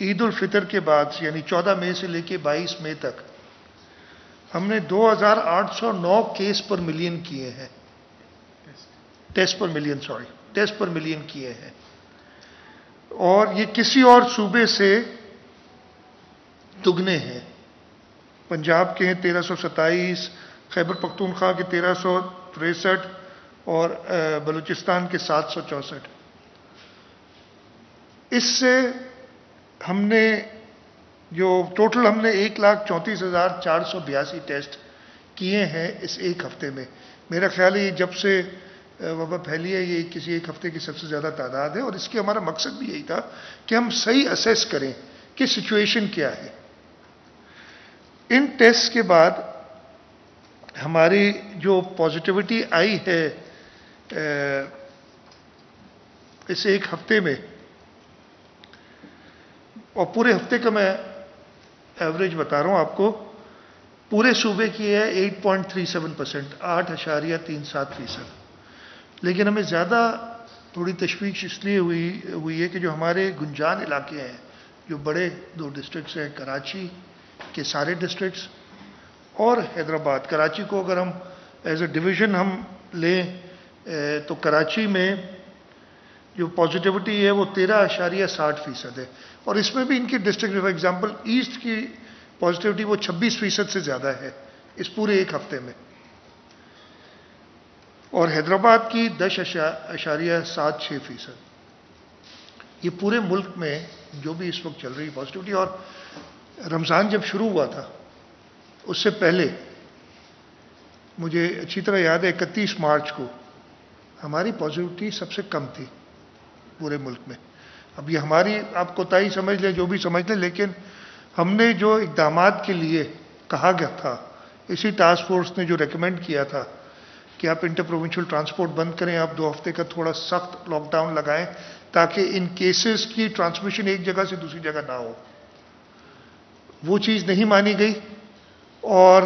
عید الفطر کے بعد یعنی 14 مئی سے لے کے 22 مئی تک ہم نے 2809 کیس پر ملین کیے ہیں، ٹیسٹ پر ملین کیے ہیں، اور یہ کسی اور صوبے سے دگنے ہیں۔ پنجاب کے ہیں 1327، خیبر پختونخوا کے 1363 اور بلوچستان کے 764۔ اس سے ہم نے جو ٹوٹل ہم نے 1,34,482 ٹیسٹ کیے ہیں اس ایک ہفتے میں۔ میرا خیال ہے یہ جب سے وبا پھیلی ہے یہ کسی ایک ہفتے کی سب سے زیادہ تعداد ہے، اور اس کی ہمارا مقصد بھی یہی تھا کہ ہم صحیح اسیس کریں کہ سچویشن کیا ہے۔ ان ٹیسٹ کے بعد ہماری جو پازیٹیوٹی آئی ہے اس ایک ہفتے میں، اور پورے ہفتے کا میں ایوریج بتا رہا ہوں آپ کو، پورے صوبے کی ہے 8.37%، 8.37%۔ لیکن ہمیں زیادہ تھوڑی تشویش اس لیے ہوئی ہے کہ جو ہمارے گنجان علاقے ہیں، جو بڑے 2 ڈسٹرکٹس ہیں، کراچی کے سارے ڈسٹرکٹس اور حیدرآباد۔ کراچی کو اگر ہم ایز اے ڈویژن ہم لیں تو کراچی میں جو پازیٹیوٹی ہے وہ 13.60% ہے، اور اس میں بھی ان کی ڈسٹرکٹ، فار ایگزامپل ایسٹ کی پازیٹیوٹی وہ 26% سے زیادہ ہے اس پورے ایک ہفتے میں، اور حیدرآباد کی 10.76%۔ یہ پورے ملک میں جو بھی اس وقت چل رہی پازیٹیوٹی، اور رمضان جب شروع ہوا تھا اس سے پہلے مجھے اچھی طرح یاد ہے 31 مارچ کو ہماری پازیٹیوٹی سب سے کم تھی پورے ملک میں۔ اب یہ ہماری آپ کوتاہی سمجھ لیں، جو بھی سمجھ لیں، لیکن ہم نے جو اقدامات کے لیے کہا گیا تھا، اسی ٹاسک فورس نے جو ریکمینڈ کیا تھا کہ آپ انٹر پروونشل ٹرانسپورٹ بند کریں، آپ 2 ہفتے کا تھوڑا سخت لاک ڈاؤن لگائیں تاکہ ان کیسز کی ٹرانسمیشن ایک جگہ سے دوسری جگہ نہ ہو، وہ چیز نہیں مانی گئی، اور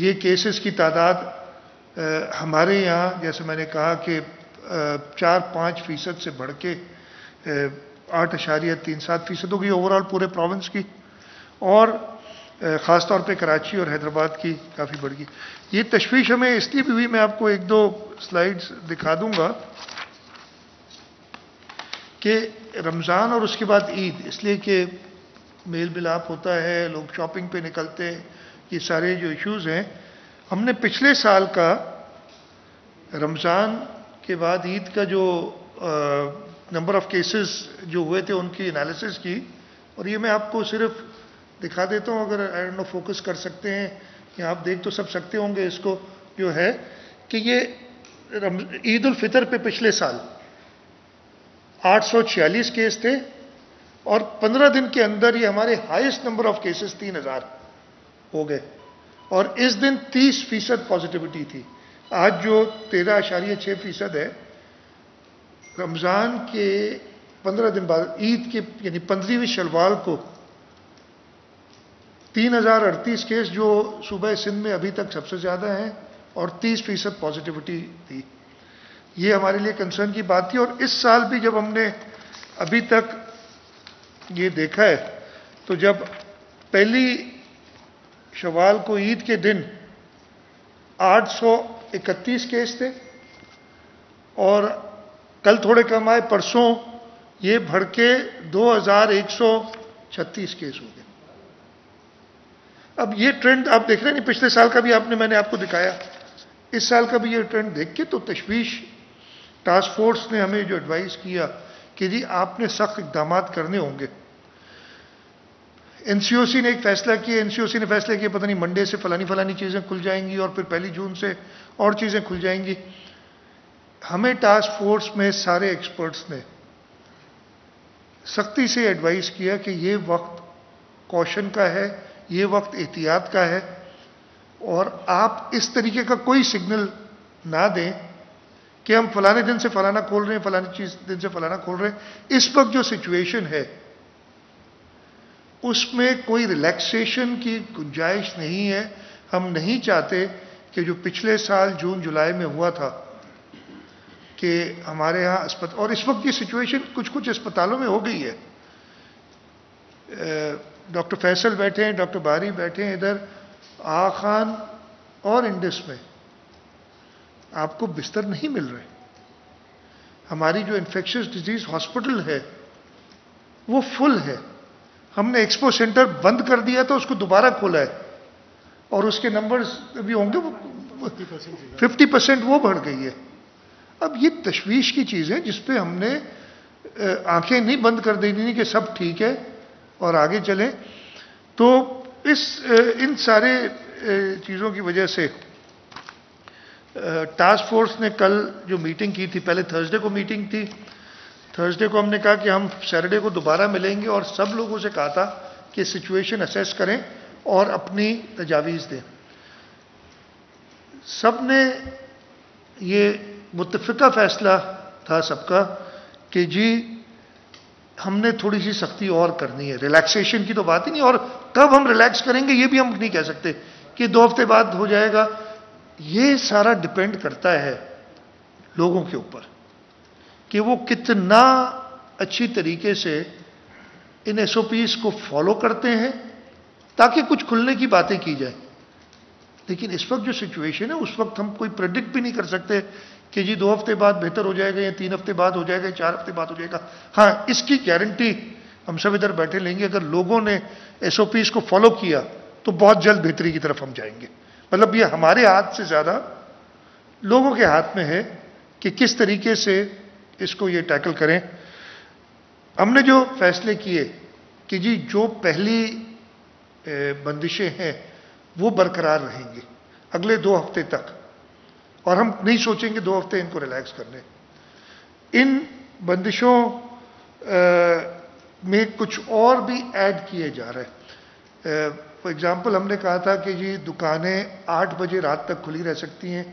یہ کیسز کی تعداد ہمارے یہاں جیسے میں نے کہا کہ 4-5% سے بڑھ کے 8.37% ہو گئی اوور آل پورے پروونس کی، اور خاص طور پہ کراچی اور حیدرآباد کی کافی بڑھ گئی۔ یہ تشویش ہمیں اس لیے بھی ہوئی، میں آپ کو 1-2 سلائیڈز دکھا دوں گا، کہ رمضان اور اس کے بعد عید، اس لیے کہ میل ملاپ ہوتا ہے، لوگ شاپنگ پہ نکلتے ہیں، یہ سارے جو ایشوز ہیں، ہم نے پچھلے سال کا رمضان کے بعد عید کا جو نمبر آف کیسز جو ہوئے تھے ان کی انالیسس کی، اور یہ میں آپ کو صرف دکھا دیتا ہوں، اگر آئی ڈونٹ نو فوکس کر سکتے ہیں یا آپ دیکھ تو سب سکتے ہوں گے اس کو، جو ہے کہ یہ عید الفطر پہ پچھلے سال 846 کیس تھے، اور 15 دن کے اندر یہ ہمارے ہائیسٹ نمبر آف کیسز 3000 ہو گئے، اور اس دن 30% پازیٹیوٹی تھی۔ آج جو 13.6% ہے، رمضان کے 15 دن بعد عید کے یعنی 15ویں شوال کو 3038 کیس جو صوبہ سندھ میں ابھی تک سب سے زیادہ ہیں، اور 30% پازیٹیوٹی تھی۔ یہ ہمارے لیے کنسرن کی بات تھی، اور اس سال بھی جب ہم نے ابھی تک یہ دیکھا ہے تو جب پہلی شوال کو عید کے دن 831 کیس تھے، اور کل تھوڑے کم آئے، پرسوں یہ بڑھ کے 2136 کیس ہو گئے۔ اب یہ ٹرینڈ آپ دیکھ رہے ہیں، پچھلے سال کا بھی میں نے آپ کو دکھایا، اس سال کا بھی یہ ٹرینڈ دیکھ کے تو تشویش، ٹاسک فورس نے ہمیں جو ایڈوائز کیا کہ جی آپ نے سخت اقدامات کرنے ہوں گے۔ این سی او سی نے ایک فیصلہ کیا، این سی او سی نے فیصلہ کیا پتہ نہیں منڈے سے فلانی چیزیں کھل جائیں گی، اور پھر 1 جون سے اور چیزیں کھل جائیں گی۔ ہمیں ٹاسک فورس میں سارے ایکسپرٹس نے سختی سے ایڈوائز کیا کہ یہ وقت کوشن کا ہے، یہ وقت احتیاط کا ہے، اور آپ اس طریقے کا کوئی سگنل نہ دیں کہ ہم فلانے دن سے فلانا کھول رہے ہیں، فلانی دن سے فلانا کھول رہے ہیں۔ اس وقت جو سچویشن ہے اس میں کوئی ریلیکسیشن کی گنجائش نہیں ہے۔ ہم نہیں چاہتے کہ جو پچھلے سال جون جولائی میں ہوا تھا کہ ہمارے ہاں اور اس وقت یہ سچویشن کچھ اسپتالوں میں ہو گئی ہے ڈاکٹر فیصل بیٹھے ہیں, ڈاکٹر باری بیٹھے ہیں ادھر, آغا خان اور انڈس میں آپ کو بستر نہیں مل رہے. ہماری جو انفیکشس ڈیزیز ہاسپٹل ہے وہ فل ہے. ہم نے ایکسپو سینٹر بند کر دیا تو اس کو دوبارہ کھولا ہے, اور اس کے نمبرز بھی ہوں گے 50% وہ بڑھ گئی ہے. اب یہ تشویش کی چیز ہے جس پہ ہم نے آنکھیں نہیں بند کر دینی کہ سب ٹھیک ہے اور آگے چلیں. تو ان سارے چیزوں کی وجہ سے ٹاسک فورس نے کل جو میٹنگ کی تھی, پہلے تھرسڈے کو میٹنگ تھی, تھرسڈے کو ہم نے کہا کہ ہم سیٹرڈے کو دوبارہ ملیں گے, اور سب لوگوں سے کہا تھا کہ سچویشن اسیس کریں اور اپنی تجاویز دیں. سب نے یہ متفقہ فیصلہ تھا سب کا کہ جی ہم نے تھوڑی سی سختی اور کرنی ہے. ریلیکسیشن کی تو بات ہی نہیں, اور کب ہم ریلیکس کریں گے یہ بھی ہم نہیں کہہ سکتے کہ 2 ہفتے بعد ہو جائے گا. یہ سارا ڈپینڈ کرتا ہے لوگوں کے اوپر کہ وہ کتنا اچھی طریقے سے ان ایس او پیز کو فالو کرتے ہیں تاکہ کچھ کھلنے کی باتیں کی جائیں. لیکن اس وقت جو سچویشن ہے اس وقت ہم کوئی پریڈکٹ بھی نہیں کر سکتے کہ جی 2 ہفتے بعد بہتر ہو جائے گا یا 3 ہفتے بعد ہو جائے گا یا 4 ہفتے بعد ہو جائے گا. ہاں, اس کی گارنٹی ہم سب ادھر بیٹھے لیں گے, اگر لوگوں نے ایس او پیز کو فالو کیا تو بہت جلد بہتری کی طرف ہم جائیں گے. مطلب یہ ہمارے ہاتھ سے زیادہ لوگوں کے ہاتھ میں ہے کہ کس طریقے سے اس کو یہ ٹیکل کریں. ہم نے جو فیصلے کیے کہ جی جو پہلی بندشیں ہیں وہ برقرار رہیں گی اگلے 2 ہفتے تک, اور ہم نہیں سوچیں گے 2 ہفتے ان کو ریلیکس کرنے. ان بندشوں میں کچھ اور بھی ایڈ کیے جا رہے ہیں. فار ایگزامپل ہم نے کہا تھا کہ جی دکانیں 8 بجے رات تک کھلی رہ سکتی ہیں,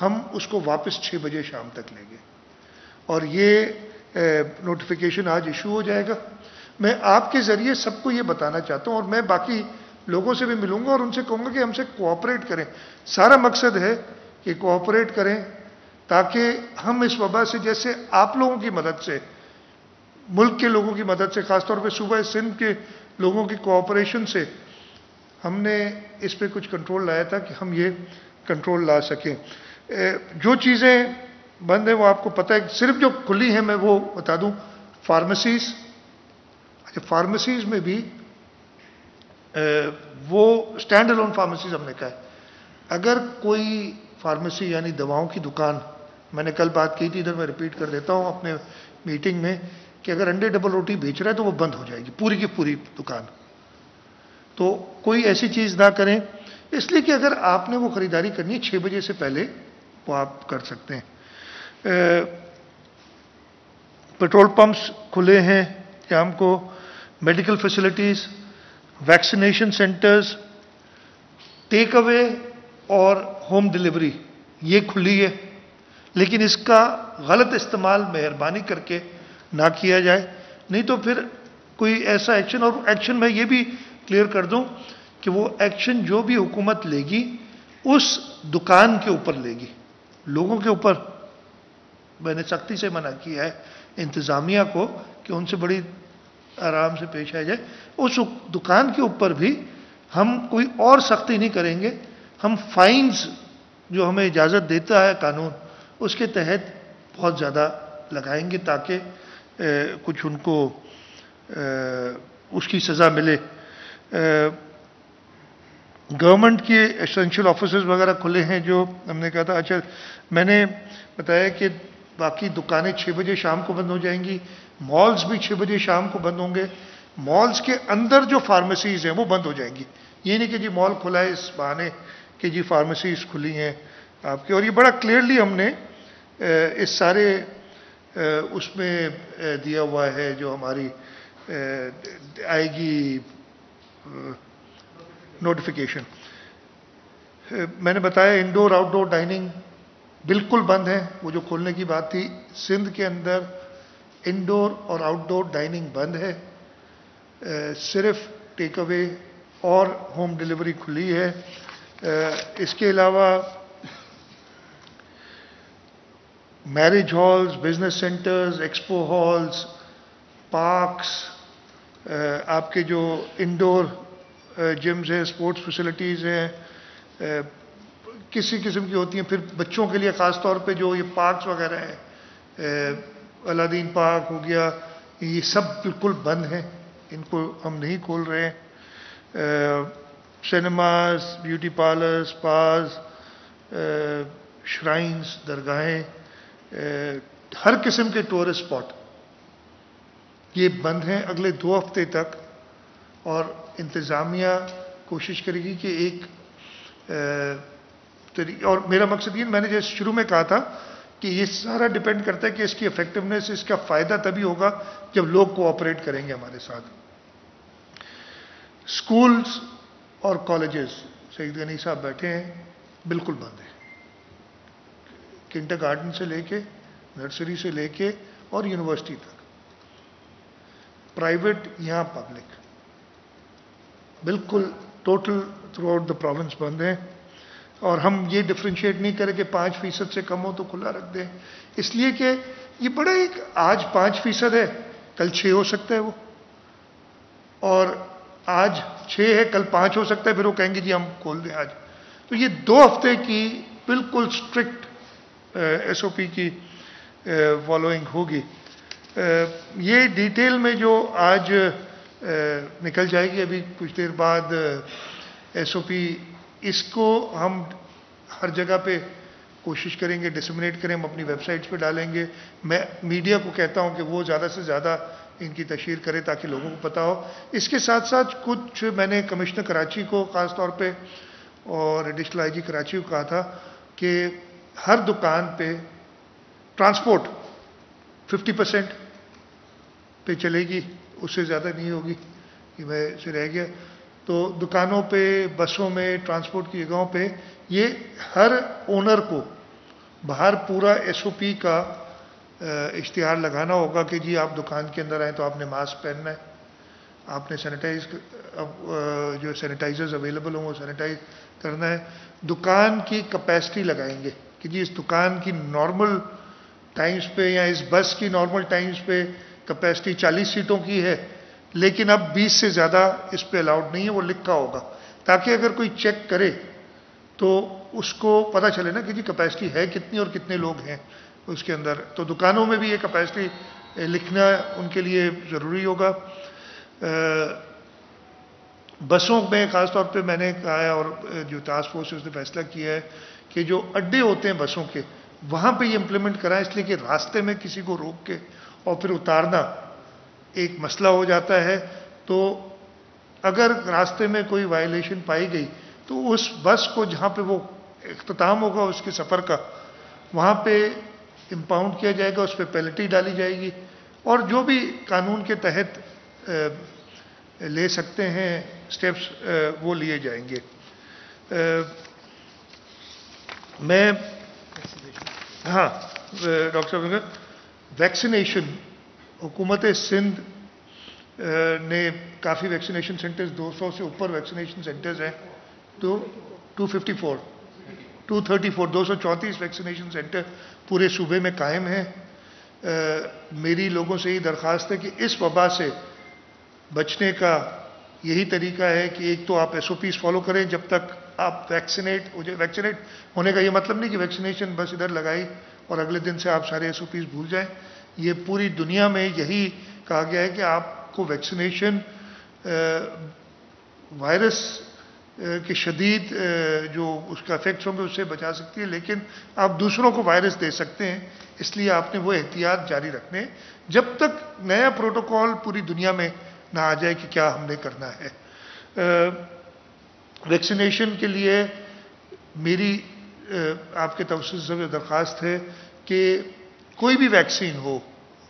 ہم اس کو واپس 6 بجے شام تک لیں گے, اور یہ نوٹیفیکیشن آج ایشو ہو جائے گا. میں آپ کے ذریعے سب کو یہ بتانا چاہتا ہوں, اور میں باقی لوگوں سے بھی ملوں گا اور ان سے کہوں گا کہ ہم سے کوآپریٹ کریں. سارا مقصد ہے کہ کوآپریٹ کریں تاکہ ہم اس وبا سے, جیسے آپ لوگوں کی مدد سے, ملک کے لوگوں کی مدد سے, خاص طور پہ صوبہ سندھ کے لوگوں کی کوآپریشن سے ہم نے اس پہ کچھ کنٹرول لایا تھا کہ ہم یہ کنٹرول لا سکیں. جو چیزیں بند ہیں وہ آپ کو پتہ ہے, صرف جو کھلی ہیں میں وہ بتا دوں. فارمیسیز, اچھا فارمیسیز میں بھی وہ اسٹینڈ الون فارمیسیز ہم نے کہا ہے. اگر کوئی فارمیسی یعنی دواؤں کی دکان, میں نے کل بات کی تھی ادھر میں ریپیٹ کر دیتا ہوں اپنے میٹنگ میں, کہ اگر انڈے ڈبل روٹی بیچ رہا ہے تو وہ بند ہو جائے گی پوری کی پوری دکان. تو کوئی ایسی چیز نہ کریں, اس لیے کہ اگر آپ نے وہ خریداری کرنی ہے 6 بجے سے پہلے وہ آپ کر سکتے ہیں. پیٹرول پمپس کھلے ہیں شام کو, میڈیکل فیسلٹیز, ویکسینیشن سینٹرز, ٹیک اوے اور ہوم ڈلیوری یہ کھلی ہے, لیکن اس کا غلط استعمال مہربانی کر کے نہ کیا جائے, نہیں تو پھر کوئی ایسا ایکشن, اور ایکشن میں یہ بھی کلیئر کر دوں کہ وہ ایکشن جو بھی حکومت لے گی اس دکان کے اوپر لے گی, لوگوں کے اوپر میں نے سختی سے منع کیا ہے انتظامیہ کو کہ ان سے بڑی آرام سے پیش آ جائے. اس دکان کے اوپر بھی ہم کوئی اور سختی نہیں کریں گے, ہم فائنز جو ہمیں اجازت دیتا ہے قانون اس کے تحت بہت زیادہ لگائیں گے تاکہ کچھ ان کو اس کی سزا ملے. گورنمنٹ کے ایسنشل آفیسز وغیرہ کھلے ہیں جو ہم نے کہا تھا. اچھا میں نے بتایا کہ باقی دکانیں 6 بجے شام کو بند ہو جائیں گی, مالز بھی 6 بجے شام کو بند ہوں گے. مالز کے اندر جو فارمیسیز ہیں وہ بند ہو جائیں گی. یہ نہیں کہ جی مال کھلا ہے اس بہانے کہ جی فارمیسیز کھلی ہیں آپ کی. اور یہ بڑا کلیئرلی ہم نے اس سارے اس میں دیا ہوا ہے جو ہماری آئے گی نوٹیفیکیشن. میں نے بتایا انڈور آؤٹ ڈور ڈائننگ بالکل بند ہے, وہ جو کھولنے کی بات تھی. سندھ کے اندر انڈور اور آؤٹ ڈور ڈائننگ بند ہے, صرف ٹیک اوے اور ہوم ڈلیوری کھلی ہے. اس کے علاوہ marriage halls, business centres, expo halls, parks, آپ کے جو انڈور جمز ہیں، سپورٹس فیسلٹیز ہیں، کسی قسم کی ہوتی ہیں. پھر بچوں کے لیے خاص طور پہ جو یہ پارکس وغیرہ ہیں، الادین پارک ہو گیا، یہ سب بالکل بند ہیں، ان کو ہم نہیں کھول رہے ہیں. سینماز، بیوٹی پارلر، سپاز، شرائنز، درگاہیں، ہر قسم کے ٹورسٹ اسپاٹ یہ بند ہیں اگلے 2 ہفتے تک. اور انتظامیہ کوشش کرے گی کہ ایک اور میرا مقصد یہ، میں نے جیسے شروع میں کہا تھا کہ یہ سارا ڈیپینڈ کرتا ہے کہ اس کی افیکٹونیس، اس کا فائدہ تبھی ہوگا جب لوگ کوآپریٹ کریں گے ہمارے ساتھ. اسکولز اور کالجز، سعید غنی صاحب بیٹھے ہیں، بالکل بند ہیں. کنڈر گارڈن سے لے کے، نرسری سے لے کے اور یونیورسٹی تک، پرائیویٹ یہاں پبلک، بالکل total throughout the province بند ہیں. اور ہم یہ ڈفرینشیٹ نہیں کریں کہ 5% سے کم ہو تو کھلا رکھ دیں، اس لیے کہ یہ بڑا ایک، آج 5% ہے، کل 6 ہو سکتا ہے وہ، اور آج 6 ہے، کل 5 ہو سکتا ہے، پھر وہ کہیں گے جی ہم کھول دیں آج. تو یہ 2 ہفتے کی بالکل اسٹرکٹ ایس او پی کی فالوئنگ ہوگی. یہ ڈیٹیل میں جو آج نکل جائے گی ابھی کچھ دیر بعد ایس او پی، اس کو ہم ہر جگہ پہ کوشش کریں گے ڈسمنیٹ کریں، ہم اپنی ویب سائٹس پہ ڈالیں گے. میں میڈیا کو کہتا ہوں کہ وہ زیادہ سے زیادہ ان کی تشہیر کرے تاکہ لوگوں کو پتہ ہو. اس کے ساتھ ساتھ کچھ میں نے کمشنر کراچی کو خاص طور پہ اور ایڈیشنل آئی جی کراچی کو کہا تھا کہ ہر دکان پہ ٹرانسپورٹ 50% پہ چلے گی، اس سے زیادہ نہیں ہوگی، یہ میں سے رہ گیا. تو دکانوں پہ، بسوں میں، ٹرانسپورٹ کی جگہوں پہ یہ ہر اونر کو باہر پورا ایس او پی کا اشتہار لگانا ہوگا کہ جی آپ دکان کے اندر آئیں تو آپ نے ماسک پہننا ہے، آپ نے جو سینیٹائزرز اویلیبل ہوں وہ سینیٹائز کرنا ہے. دکان کی کیپیسٹی لگائیں گے کہ جی اس دکان کی نارمل ٹائمز پہ یا اس بس کی نارمل ٹائمز پہ کیپیسٹی 40 سیٹوں کی ہے، لیکن اب 20 سے زیادہ اس پہ الاؤڈ نہیں ہے، وہ لکھا ہوگا تاکہ اگر کوئی چیک کرے تو اس کو پتہ چلے نا کہ جی کیپیسٹی ہے کتنی اور کتنے لوگ ہیں اس کے اندر. تو دکانوں میں بھی یہ کیپیسٹی لکھنا ان کے لیے ضروری ہوگا. بسوں میں خاص طور پہ میں نے کہا ہے اور جو ٹاسک فورس اس نے فیصلہ کیا ہے کہ جو اڈے ہوتے ہیں بسوں کے وہاں پہ یہ امپلیمنٹ کرائیں، اس لیے کہ راستے میں کسی کو روک کے اور پھر اتارنا ایک مسئلہ ہو جاتا ہے. تو اگر راستے میں کوئی وائلیشن پائی گئی تو اس بس کو جہاں پہ وہ اختتام ہوگا اس کے سفر کا، وہاں پہ امپاؤنڈ کیا جائے گا، اس پہ پینلٹی ڈالی جائے گی اور جو بھی قانون کے تحت لے سکتے ہیں سٹیپس وہ لیے جائیں گے. میں ہاں ڈاکٹر صاحب، ویکسینیشن حکومت سندھ نے کافی ویکسینیشن سینٹرز، 200 سے اوپر ویکسینیشن سینٹرز ہیں، تو 234 ویکسینیشن سینٹر پورے صوبے میں قائم ہیں. میری لوگوں سے یہ درخواست ہے کہ اس وبا سے بچنے کا یہی طریقہ ہے کہ ایک تو آپ ایس او پیز فالو کریں جب تک آپ ویکسینیٹ ہونے کا یہ مطلب نہیں کہ ویکسینیشن بس ادھر لگائی اور اگلے دن سے آپ سارے ایس او پیز بھول جائیں. یہ پوری دنیا میں یہی کہا گیا ہے کہ آپ کو ویکسینیشن وائرس کے شدید جو اس کا افیکٹس ہوں گے اس سے بچا سکتی ہے، لیکن آپ دوسروں کو وائرس دے سکتے ہیں. اس لیے آپ نے وہ احتیاط جاری رکھنے جب تک نیا پروٹوکول پوری دنیا میں نہ آ جائے کہ کیا ہم نے کرنا ہے. ویکسینیشن کے لیے میری آپ کے توسط سے درخواست ہے کہ کوئی بھی ویکسین ہو،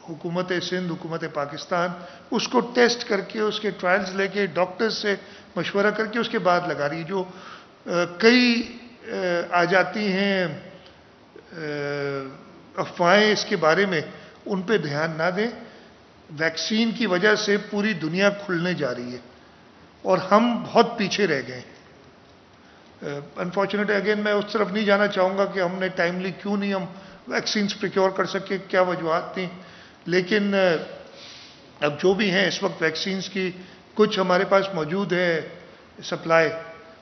حکومت سندھ، حکومت پاکستان اس کو ٹیسٹ کر کے اس کے ٹرائلز لے کے ڈاکٹرز سے مشورہ کر کے اس کے بعد لگا رہی ہے. جو کئی آ جاتی ہیں افواہیں اس کے بارے میں، ان پہ دھیان نہ دیں. ویکسین کی وجہ سے پوری دنیا کھلنے جا رہی ہے اور ہم بہت پیچھے رہ گئے. انفارچونیٹ اگین میں اس طرف نہیں جانا چاہوں گا کہ ہم نے ٹائملی کیوں نہیں ہم ویکسینز پریکیور کر سکے، کیا وجوہات تھیں، لیکن اب جو بھی ہیں اس وقت ویکسینز کی کچھ ہمارے پاس موجود ہے سپلائی,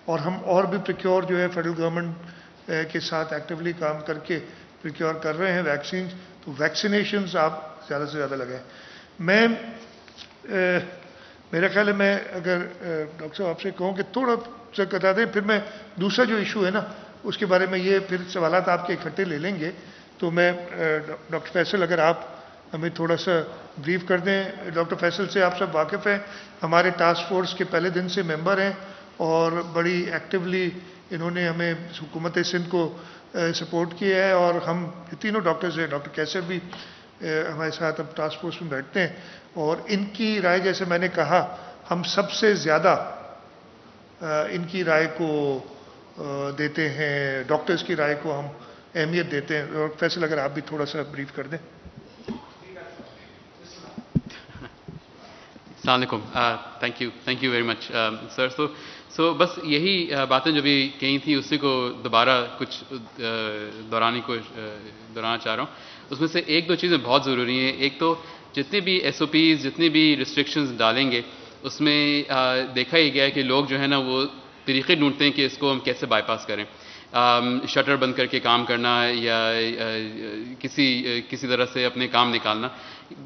اور ہم اور بھی پریکیور جو ہے فیڈرل گورنمنٹ کے ساتھ ایکٹیولی کام کر کے پریکیور کر رہے ہیں ویکسینز. تو ویکسینیشنز آپ زیادہ سے زیادہ لگائیں. میں میرا خیال ہے میں اگر ڈاکٹر صاحب آپ سے کہوں کہ تھوڑا سا بتا دیں, پھر میں دوسرا جو ایشو ہے نا اس کے بارے میں یہ پھر سوالات آپ کے اکٹھے لے لیں گے. تو میں ڈاکٹر فیصل اگر آپ ہمیں تھوڑا سا بریف کر دیں. ڈاکٹر فیصل سے آپ سب واقف ہیں, ہمارے ٹاسک فورس کے پہلے دن سے ممبر ہیں اور بڑی ایکٹیولی انہوں نے ہمیں حکومت سندھ کو سپورٹ کیا ہے. اور ہم تینوں ڈاکٹرز ہیں, ڈاکٹر کیسر بھی ہمارے ساتھ اب ٹاسک فورس میں بیٹھتے ہیں, اور ان کی رائے جیسے میں نے کہا ہم سب سے زیادہ ان کی رائے کو دیتے ہیں, ڈاکٹرز کی رائے کو ہم اہمیت دیتے ہیں. اور فیصل اگر آپ بھی تھوڑا سا بریف کر دیں. السلام علیکم. تھینک یو ویری مچ سر. سو بس یہی باتیں جو بھی کہی تھیں اسی کو دوبارہ کچھ دہرانا چاہ رہا ہوں. اس میں سے ایک دو چیزیں بہت ضروری ہیں. ایک تو جتنے بھی ایس او پیز جتنی بھی ریسٹرکشنز ڈالیں گے اس میں دیکھا ہی گیا ہے کہ لوگ جو ہے نا وہ طریقے ڈھونڈتے ہیں کہ اس کو ہم کیسے بائی پاس کریں. شٹر بند کر کے کام کرنا یا کسی طرح سے اپنے کام نکالنا.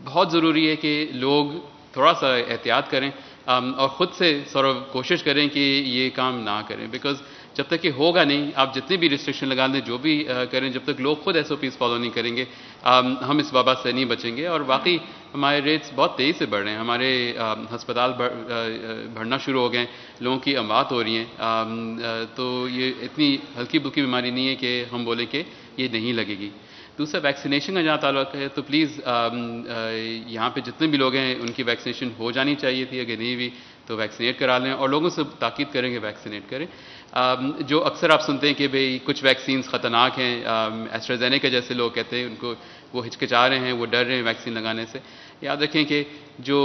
بہت ضروری ہے کہ لوگ تھوڑا سا احتیاط کریں اور خود سے کوشش کریں کہ یہ کام نہ کریں, بیکاز جب تک کہ ہوگا نہیں, آپ جتنے بھی ریسٹرکشن لگا دیں جو بھی کریں, جب تک لوگ خود ایس او پیز فالو نہیں کریں گے ہم اس وبا سے نہیں بچیں گے. اور واقعی ہمارے ریٹس بہت تیزی سے بڑھ رہے ہیں. ہمارے ہسپتال بڑھنا شروع ہو گئے ہیں, لوگوں کی اموات ہو رہی ہیں. تو یہ اتنی ہلکی پھلکی بیماری نہیں ہے کہ ہم بولیں کہ یہ نہیں لگے گی. دوسرا ویکسینیشن کا جہاں تعلق ہے تو پلیز یہاں پہ جتنے بھی لوگ ہیں ان کی ویکسینیشن ہو جانی چاہیے تھی, اگر نہیں ہوئی تو ویکسینیٹ کرا لیں اور لوگوں سے تاکید کریں کہ ویکسینیٹ کریں. جو اکثر آپ سنتے ہیں کہ بھئی کچھ ویکسینز خطرناک ہیں, ایسٹرازینیکا جیسے لوگ کہتے ہیں, ان کو وہ ہچکچا رہے ہیں, وہ ڈر رہے ہیں ویکسین لگانے سے. یاد رکھیں کہ جو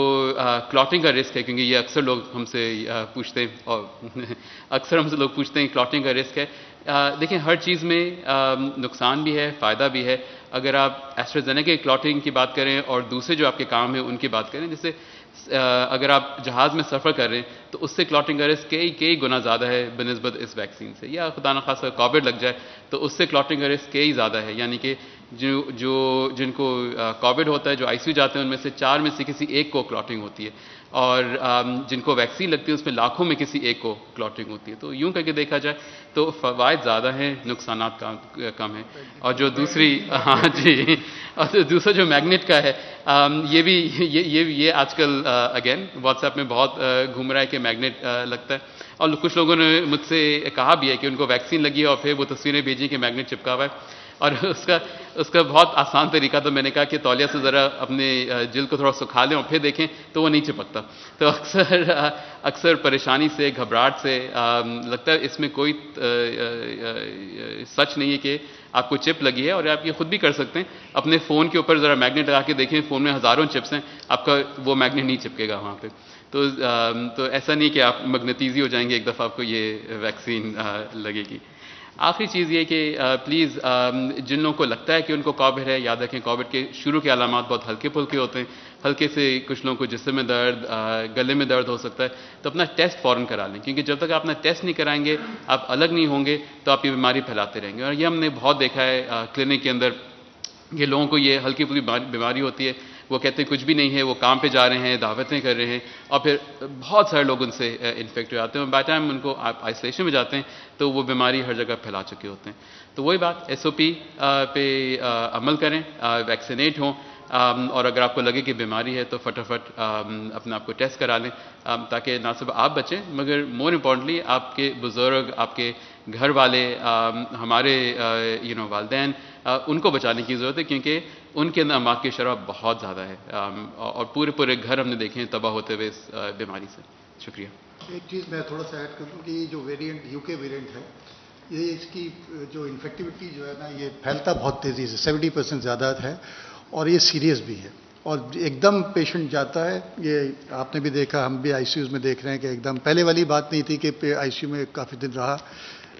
کلاٹنگ کا رسک ہے, کیونکہ یہ اکثر لوگ ہم سے پوچھتے ہیں اور اکثر ہم سے لوگ پوچھتے ہیں کلاٹنگ کا رسک ہے. دیکھیں ہر چیز میں نقصان بھی ہے فائدہ بھی ہے. اگر آپ ایسٹرازینیکا کی کلاٹنگ کی بات کریں اور دوسرے جو آپ کے کام ہیں ان کی بات کریں, جیسے اگر آپ جہاز میں سفر کر رہے ہیں تو اس سے کلاٹنگ کا رسک کئی گنا زیادہ ہے بنسبت اس ویکسین سے. یا خدا نخواستہ کووڈ لگ جائے تو اس سے کلاٹنگ کا رسک کئی زیادہ ہے. یعنی کہ جن کو کووڈ ہوتا ہے, جو آئی سی یو جاتے ہیں, ان میں سے 4 میں سے کسی ایک کو کلاٹنگ ہوتی ہے, اور جن کو ویکسین لگتی ہے اس میں لاکھوں میں کسی ایک کو کلاٹنگ ہوتی ہے. تو یوں کر کے دیکھا جائے تو فوائد زیادہ ہیں, نقصانات کم ہیں. اور جو دوسری جی, اور دوسرا جو میگنیٹ کا ہے, یہ آج کل اگین واٹس ایپ میں بہت گھوم رہا ہے کہ میگنیٹ لگتا ہے. اور کچھ لوگوں نے مجھ سے کہا بھی ہے کہ ان کو ویکسین لگی ہے اور پھر وہ تصویریں بھیجیں کہ میگنیٹ چپکا ہوا ہے. اور اس کا بہت آسان طریقہ تو میں نے کہا کہ تولیہ سے ذرا اپنے جلد کو تھوڑا سکھا لیں اور پھر دیکھیں تو وہ نہیں چپکتا. تو اکثر پریشانی سے گھبراہٹ سے لگتا ہے اس میں کوئی سچ نہیں ہے کہ آپ کو چپ لگی ہے. اور آپ یہ خود بھی کر سکتے ہیں, اپنے فون کے اوپر ذرا میگنیٹ لگا کے دیکھیں, فون میں ہزاروں چپس ہیں, آپ کا وہ میگنیٹ نہیں چپکے گا وہاں پہ. تو ایسا نہیں کہ آپ مغناطیسی ہو جائیں گے ایک دفعہ آپ کو یہ ویکسین لگے گی. آخری چیز یہ کہ پلیز جن لوگوں کو لگتا ہے کہ ان کو کووڈ ہے, یاد رکھیں کووڈ کے شروع کے علامات بہت ہلکے پھلکے ہوتے ہیں. ہلکے سے کچھ لوگوں کو جسم میں درد, گلے میں درد ہو سکتا ہے, تو اپنا ٹیسٹ فوراً کرا لیں, کیونکہ جب تک آپ اپنا ٹیسٹ نہیں کرائیں گے آپ الگ نہیں ہوں گے تو آپ یہ بیماری پھیلاتے رہیں گے. اور یہ ہم نے بہت دیکھا ہے کلینک کے اندر کہ لوگوں کو یہ ہلکی پھلکی بیماری ہوتی ہے, وہ کہتے ہیں کچھ بھی نہیں ہے, وہ کام پہ جا رہے ہیں, دعوتیں کر رہے ہیں, اور پھر بہت سارے لوگ ان سے انفیکٹ ہو جاتے ہیں. بائی ٹائم ان کو آپ آئسولیشن میں جاتے ہیں تو وہ بیماری ہر جگہ پھیلا چکے ہوتے ہیں. تو وہی بات, ایس او پی پہ عمل کریں, ویکسینیٹ ہوں, اور اگر آپ کو لگے کہ بیماری ہے تو فٹافٹ اپنے آپ کو ٹیسٹ کرا لیں, تاکہ نہ صرف آپ بچیں مگر مور امپورٹنٹلی آپ کے بزرگ, آپ کے گھر والے, ہمارے والدین, ان کو بچانے کی ضرورت ہے, کیونکہ ان کے اندر اموات کی شرح بہت زیادہ ہے, اور پورے گھر ہم نے دیکھے ہیں تباہ ہوتے ہوئے اس بیماری سے. شکریہ. ایک چیز میں تھوڑا سا ایڈ کر دوں کہ یہ جو ویریئنٹ یو کے ویریئنٹ ہے, یہ اس کی جو انفیکٹیوٹی جو ہے نا یہ پھیلتا بہت تیزی سے, 70% زیادہ ہے, اور یہ سیریس بھی ہے. اور ایک دم پیشنٹ جاتا ہے, یہ آپ نے بھی دیکھا, ہم بھی آئی سی یوز میں دیکھ رہے ہیں کہ ایک دم پہلے والی بات نہیں تھی کہ آئی سی یو میں کافی دن رہا,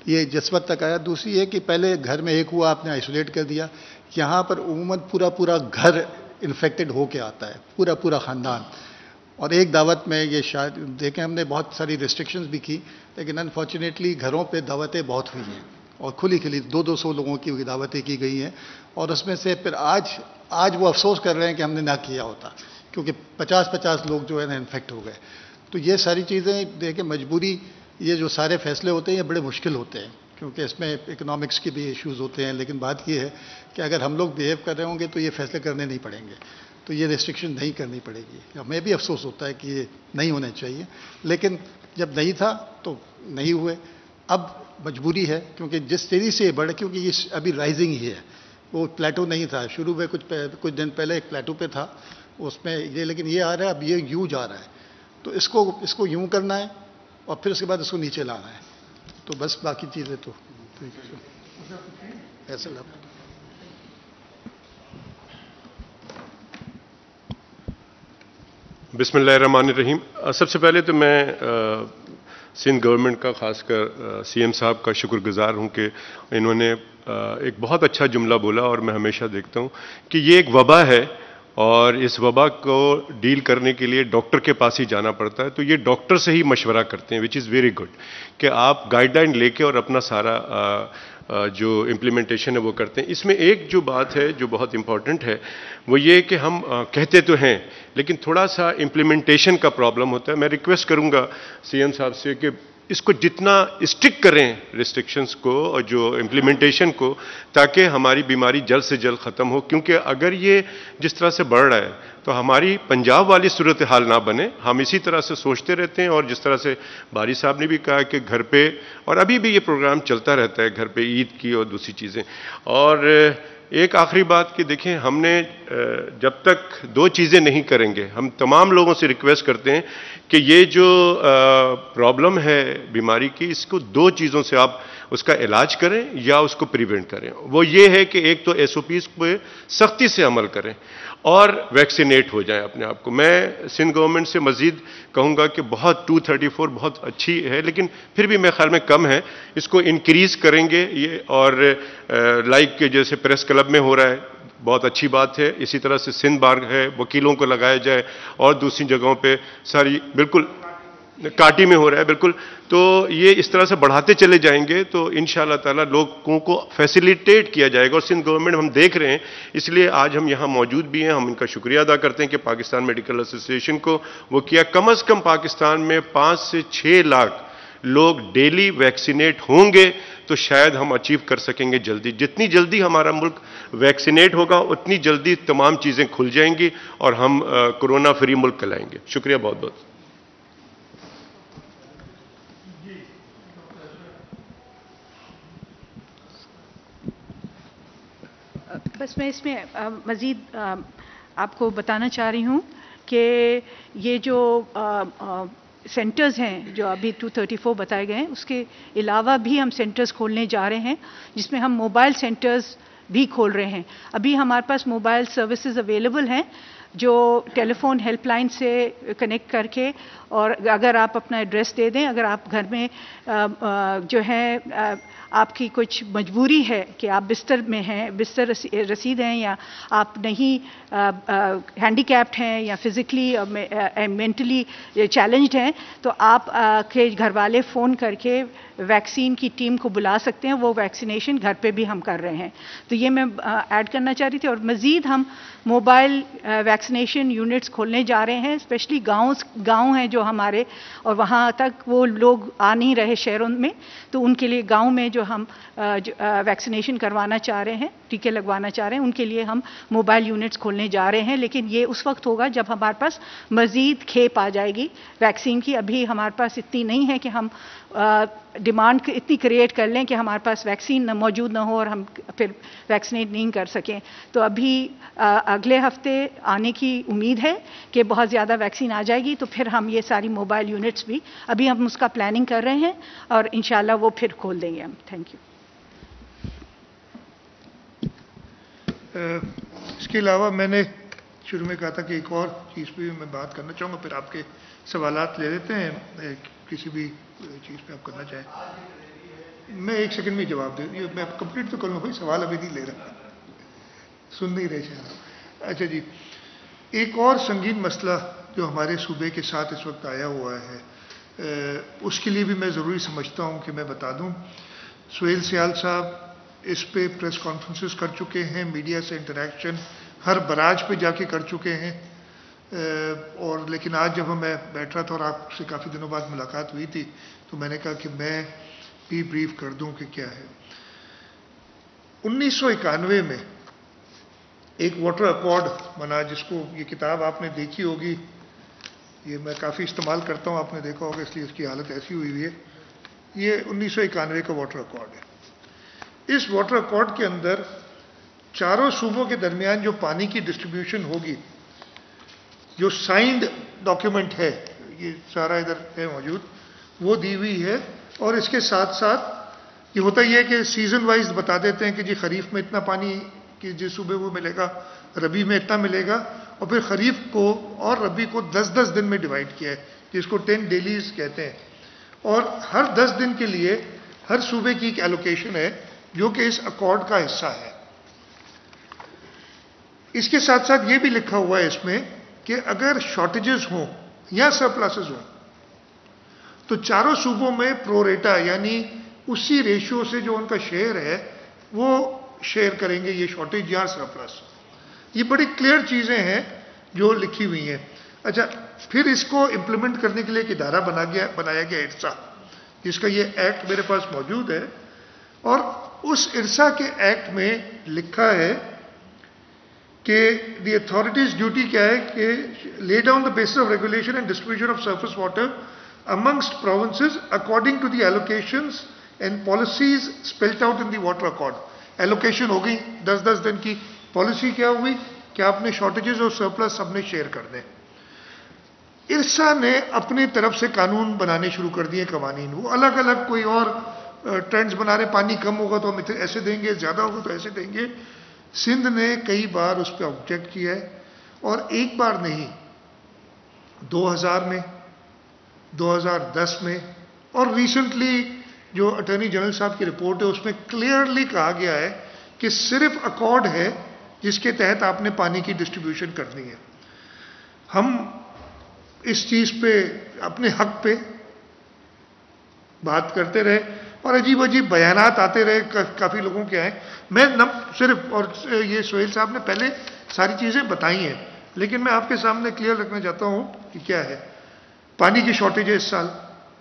یہ جس وقت تک آیا. دوسری یہ کہ پہلے گھر میں ایک ہوا آپ نے آئسولیٹ کر دیا, یہاں پر عموماً پورا گھر انفیکٹڈ ہو کے آتا ہے، پورا پورا خاندان. اور ایک دعوت میں یہ شاید دیکھیں ہم نے بہت ساری ریسٹرکشنز بھی کی، لیکن انفارچونیٹلی گھروں پہ دعوتیں بہت ہوئی ہیں اور کھلی 200 لوگوں کی دعوتیں کی گئی ہیں. اور اس میں سے پھر آج وہ افسوس کر رہے ہیں کہ ہم نے نہ کیا ہوتا، کیونکہ 50 لوگ جو ہے نا انفیکٹ ہو گئے. تو یہ ساری چیزیں دیکھیں مجبوری، یہ جو سارے فیصلے ہوتے ہیں یہ بڑے مشکل ہوتے ہیں، کیونکہ اس میں اکنامکس کے بھی ایشوز ہوتے ہیں. لیکن بات یہ ہے کہ اگر ہم لوگ بیہیو کر رہے ہوں گے تو یہ فیصلے کرنے نہیں پڑیں گے، تو یہ ریسٹرکشن نہیں کرنی پڑے گی. ہمیں بھی افسوس ہوتا ہے کہ یہ نہیں ہونے چاہیے، لیکن جب نہیں تھا تو نہیں ہوئے. اب مجبوری ہے، کیونکہ جس تیزی سے یہ بڑھے، کیونکہ یہ ابھی رائزنگ ہی ہے، وہ پلیٹو نہیں تھا شروع میں، کچھ دن پہلے ایک پلیٹو پہ تھا اس میں یہ، لیکن یہ آ رہا ہے اب، یہ یوں جا رہا ہے. تو اس کو یوں کرنا ہے اور پھر اس کے بعد اس کو نیچے لانا ہے. تو بس باقی چیزیں تو ایسا لگتا. بسم اللہ الرحمن الرحیم. سب سے پہلے تو میں سندھ گورنمنٹ کا، خاص کر سی ایم صاحب کا شکر گزار ہوں کہ انہوں نے ایک بہت اچھا جملہ بولا، اور میں ہمیشہ دیکھتا ہوں کہ یہ ایک وبا ہے اور اس وبا کو ڈیل کرنے کے لیے ڈاکٹر کے پاس ہی جانا پڑتا ہے. تو یہ ڈاکٹر سے ہی مشورہ کرتے ہیں، وچ از ویری گڈ کہ آپ گائیڈ لائن لے کے اور اپنا سارا جو امپلیمنٹیشن ہے وہ کرتے ہیں. اس میں ایک جو بات ہے جو بہت امپورٹنٹ ہے وہ یہ کہ ہم کہتے تو ہیں لیکن تھوڑا سا امپلیمنٹیشن کا پرابلم ہوتا ہے. میں ریکویسٹ کروں گا سی ایم صاحب سے کہ اس کو جتنا اسٹرک کریں ریسٹرکشنز کو اور جو امپلیمنٹیشن کو، تاکہ ہماری بیماری جلد سے جلد ختم ہو. کیونکہ اگر یہ جس طرح سے بڑھ رہا ہے تو ہماری پنجاب والی صورتحال نہ بنے. ہم اسی طرح سے سوچتے رہتے ہیں، اور جس طرح سے باری صاحب نے بھی کہا کہ گھر پہ، اور ابھی بھی یہ پروگرام چلتا رہتا ہے گھر پہ، عید کی اور دوسری چیزیں. اور ایک آخری بات کہ دیکھیں، ہم نے جب تک 2 چیزیں نہیں کریں گے، ہم تمام لوگوں سے ریکویسٹ کرتے ہیں کہ یہ جو پرابلم ہے بیماری کی، اس کو 2 چیزوں سے آپ اس کا علاج کریں یا اس کو پریونٹ کریں. وہ یہ ہے کہ ایک تو ایس او پیز پہ سختی سے عمل کریں اور ویکسینیٹ ہو جائیں اپنے آپ کو. میں سندھ گورنمنٹ سے مزید کہوں گا کہ بہت 234 بہت اچھی ہے، لیکن پھر بھی میرے خیال میں کم ہے. اس کو انکریز کریں گے یہ، اور لائک جیسے پریس کلب میں ہو رہا ہے، بہت اچھی بات ہے. اسی طرح سے سندھ بار ہے، وکیلوں کو لگایا جائے، اور دوسری جگہوں پہ ساری بالکل کاٹی میں ہو رہا ہے بالکل. تو یہ اس طرح سے بڑھاتے چلے جائیں گے تو انشاءاللہ تعالیٰ لوگوں کو فیسیلیٹیٹ کیا جائے گا. اور سندھ گورنمنٹ ہم دیکھ رہے ہیں، اس لیے آج ہم یہاں موجود بھی ہیں. ہم ان کا شکریہ ادا کرتے ہیں کہ پاکستان میڈیکل ایسوسی ایشن کو وہ کیا. کم از کم پاکستان میں 5 سے 6 لاکھ لوگ ڈیلی ویکسینیٹ ہوں گے تو شاید ہم اچیو کر سکیں گے جلدی. جتنی جلدی ہمارا ملک ویکسینیٹ ہوگا اتنی جلدی تمام چیزیں کھل جائیں گی اور ہم کورونا فری ملک کہلائیں گے. شکریہ بہت بہت. بس میں اس میں مزید آپ کو بتانا چاہ رہی ہوں کہ یہ جو سینٹرز ہیں جو ابھی 234 بتائے گئے ہیں، اس کے علاوہ بھی ہم سینٹرز کھولنے جا رہے ہیں جس میں ہم موبائل سینٹرز بھی کھول رہے ہیں. ابھی ہمارے پاس موبائل سروسز اویلیبل ہیں جو ٹیلی فون ہیلپ لائن سے کنیکٹ کر کے، اور اگر آپ اپنا ایڈریس دے دیں، اگر آپ گھر میں جو ہے آپ کی کچھ مجبوری ہے کہ آپ بستر میں ہیں، بستر رسید ہیں، یا آپ نہیں ہینڈی کیپڈ ہیں یا فزیکلی مینٹلی چیلنجڈ ہیں، تو آپ کے گھر والے فون کر کے ویکسین کی ٹیم کو بلا سکتے ہیں. وہ ویکسینیشن گھر پہ بھی ہم کر رہے ہیں. تو یہ میں ایڈ کرنا چاہ رہی تھی. اور مزید ہم موبائل ویکسینیشن یونٹس کھولنے جا رہے ہیں، اسپیشلی گاؤں ہیں جو ہمارے، اور وہاں تک وہ لوگ آ نہیں رہے شہروں میں، تو ان کے لیے گاؤں میں جو ہم ویکسینیشن کروانا چاہ رہے ہیں، ٹیکے لگوانا چاہ رہے ہیں، ان کے لیے ہم موبائل یونٹس کھولنے جا رہے ہیں. لیکن یہ اس وقت ہوگا جب ہمارے پاس مزید کھیپ آ جائے گی ویکسین کی. ابھی ہمارے پاس اتنی نہیں ہے کہ ہم ڈیمانڈ اتنی کریٹ کر لیں کہ ہمارے پاس ویکسین موجود نہ ہو اور ہم پھر ویکسینیٹ نہیں کر سکیں. تو ابھی اگلے ہفتے آنے کی امید ہے کہ بہت زیادہ ویکسین آ جائے گی، تو پھر ہم یہ ساری موبائل یونٹس بھی ابھی ہم اس کا پلاننگ کر رہے ہیں اور انشاءاللہ وہ پھر کھول دیں گے ہم. Thank you. اس کے علاوہ میں نے شروع میں کہا تھا کہ ایک اور چیز پہ بھی میں بات کرنا چاہوں گا، پھر آپ کے سوالات لے لیتے ہیں کسی بھی چیز پہ آپ کرنا چاہیں. میں 1 سیکنڈ میں جواب دے دوں، میں کمپلیٹ تو کروں گا بھائی، سوال ابھی نہیں لے رہا، سن نہیں رہے شاید. اچھا جی. ایک اور سنگین مسئلہ جو ہمارے صوبے کے ساتھ اس وقت آیا ہوا ہے اس کے لیے بھی میں ضروری سمجھتا ہوں کہ میں بتا دوں. سہیل سیال صاحب اس پہ پریس کانفرنسز کر چکے ہیں, میڈیا سے انٹریکشن ہر براج پہ جا کے کر چکے ہیں, اور لیکن آج جب میں بیٹھ رہا تھا اور آپ سے کافی دنوں بعد ملاقات ہوئی تھی تو میں نے کہا کہ میں بھی بریف کر دوں کہ کیا ہے. 1991 میں ایک واٹر ایکارڈ بنا, جس کو یہ کتاب آپ نے دیکھی ہوگی, یہ میں کافی استعمال کرتا ہوں, آپ نے دیکھا ہوگا, اس لیے اس کی حالت ایسی ہوئی ہے. یہ 1991 کا واٹر ایکارڈ ہے. اس واٹر ایکارڈ کے اندر چاروں صوبوں کے درمیان جو پانی کی ڈسٹریبیوشن ہوگی, جو سائنڈ ڈاکیومنٹ ہے, یہ سارا ادھر ہے موجود, وہ دی ہوئی ہے. اور اس کے ساتھ ساتھ یہ ہوتا یہ ہے کہ سیزن وائز بتا دیتے ہیں کہ جی خریف میں اتنا پانی کہ جس صوبے وہ ملے گا, ربی میں اتنا ملے گا, اور پھر خریف کو اور ربی کو 10-10 دن میں ڈیوائڈ کیا ہے, جس کو 10 ڈیلیز کہتے ہیں. اور ہر 10 دن کے لیے ہر صوبے کی ایک ایلوکیشن ہے جو کہ اس ایکارڈ کا حصہ ہے. اس کے ساتھ ساتھ یہ بھی لکھا ہوا ہے اس میں کہ اگر شارٹیجز ہوں یا سرپلسز ہوں تو چاروں صوبوں میں پرو ریٹا یعنی اسی ریشیو سے جو ان کا شیئر ہے وہ شیئر کریں گے, یہ شارٹیج یا سرپلس. یہ بڑی کلیئر چیزیں ہیں جو لکھی ہوئی ہیں. اچھا, پھر اس کو امپلیمنٹ کرنے کے لیے ایک ادارہ بنایا گیا ارسا, جس کا یہ ایکٹ میرے پاس موجود ہے. اور اس ارسا کے ایکٹ میں لکھا ہے کہ دی اتھارٹیز ڈیوٹی کیا ہے کہ lay down the basis of regulation and distribution of surface water amongst provinces according to the allocations and policies spelled out in the water accord. Allocation ہو گئی 10-10 دن کی, پالیسی کیا ہوئی کہ آپ نے شارٹیجز اور سرپلس سب نے شیئر کر دیں. ارسا نے اپنی طرف سے قانون بنانے شروع کر دیے, قوانین وہ الگ الگ کوئی اور ٹرینڈز بنا رہے, پانی کم ہوگا تو ہم ایسے دیں گے, زیادہ ہوگا تو ایسے دیں گے. سندھ نے کئی بار اس پہ آبجیکٹ کیا ہے, اور ایک بار نہیں, 2000 میں, 2010 میں, اور ریسنٹلی جو اٹارنی جنرل صاحب کی رپورٹ ہے اس میں کلیئرلی کہا گیا ہے کہ صرف ایکارڈ ہے جس کے تحت آپ نے پانی کی ڈسٹریبیوشن کرنی ہے. ہم اس چیز پہ اپنے حق پہ بات کرتے رہے اور عجیب عجیب بیانات آتے رہے کافی لوگوں کے آئے. میں صرف, اور یہ سہیل صاحب نے پہلے ساری چیزیں بتائی ہیں, لیکن میں آپ کے سامنے کلیئر رکھنا چاہتا ہوں کہ کیا ہے. پانی کی شارٹیج ہے اس سال.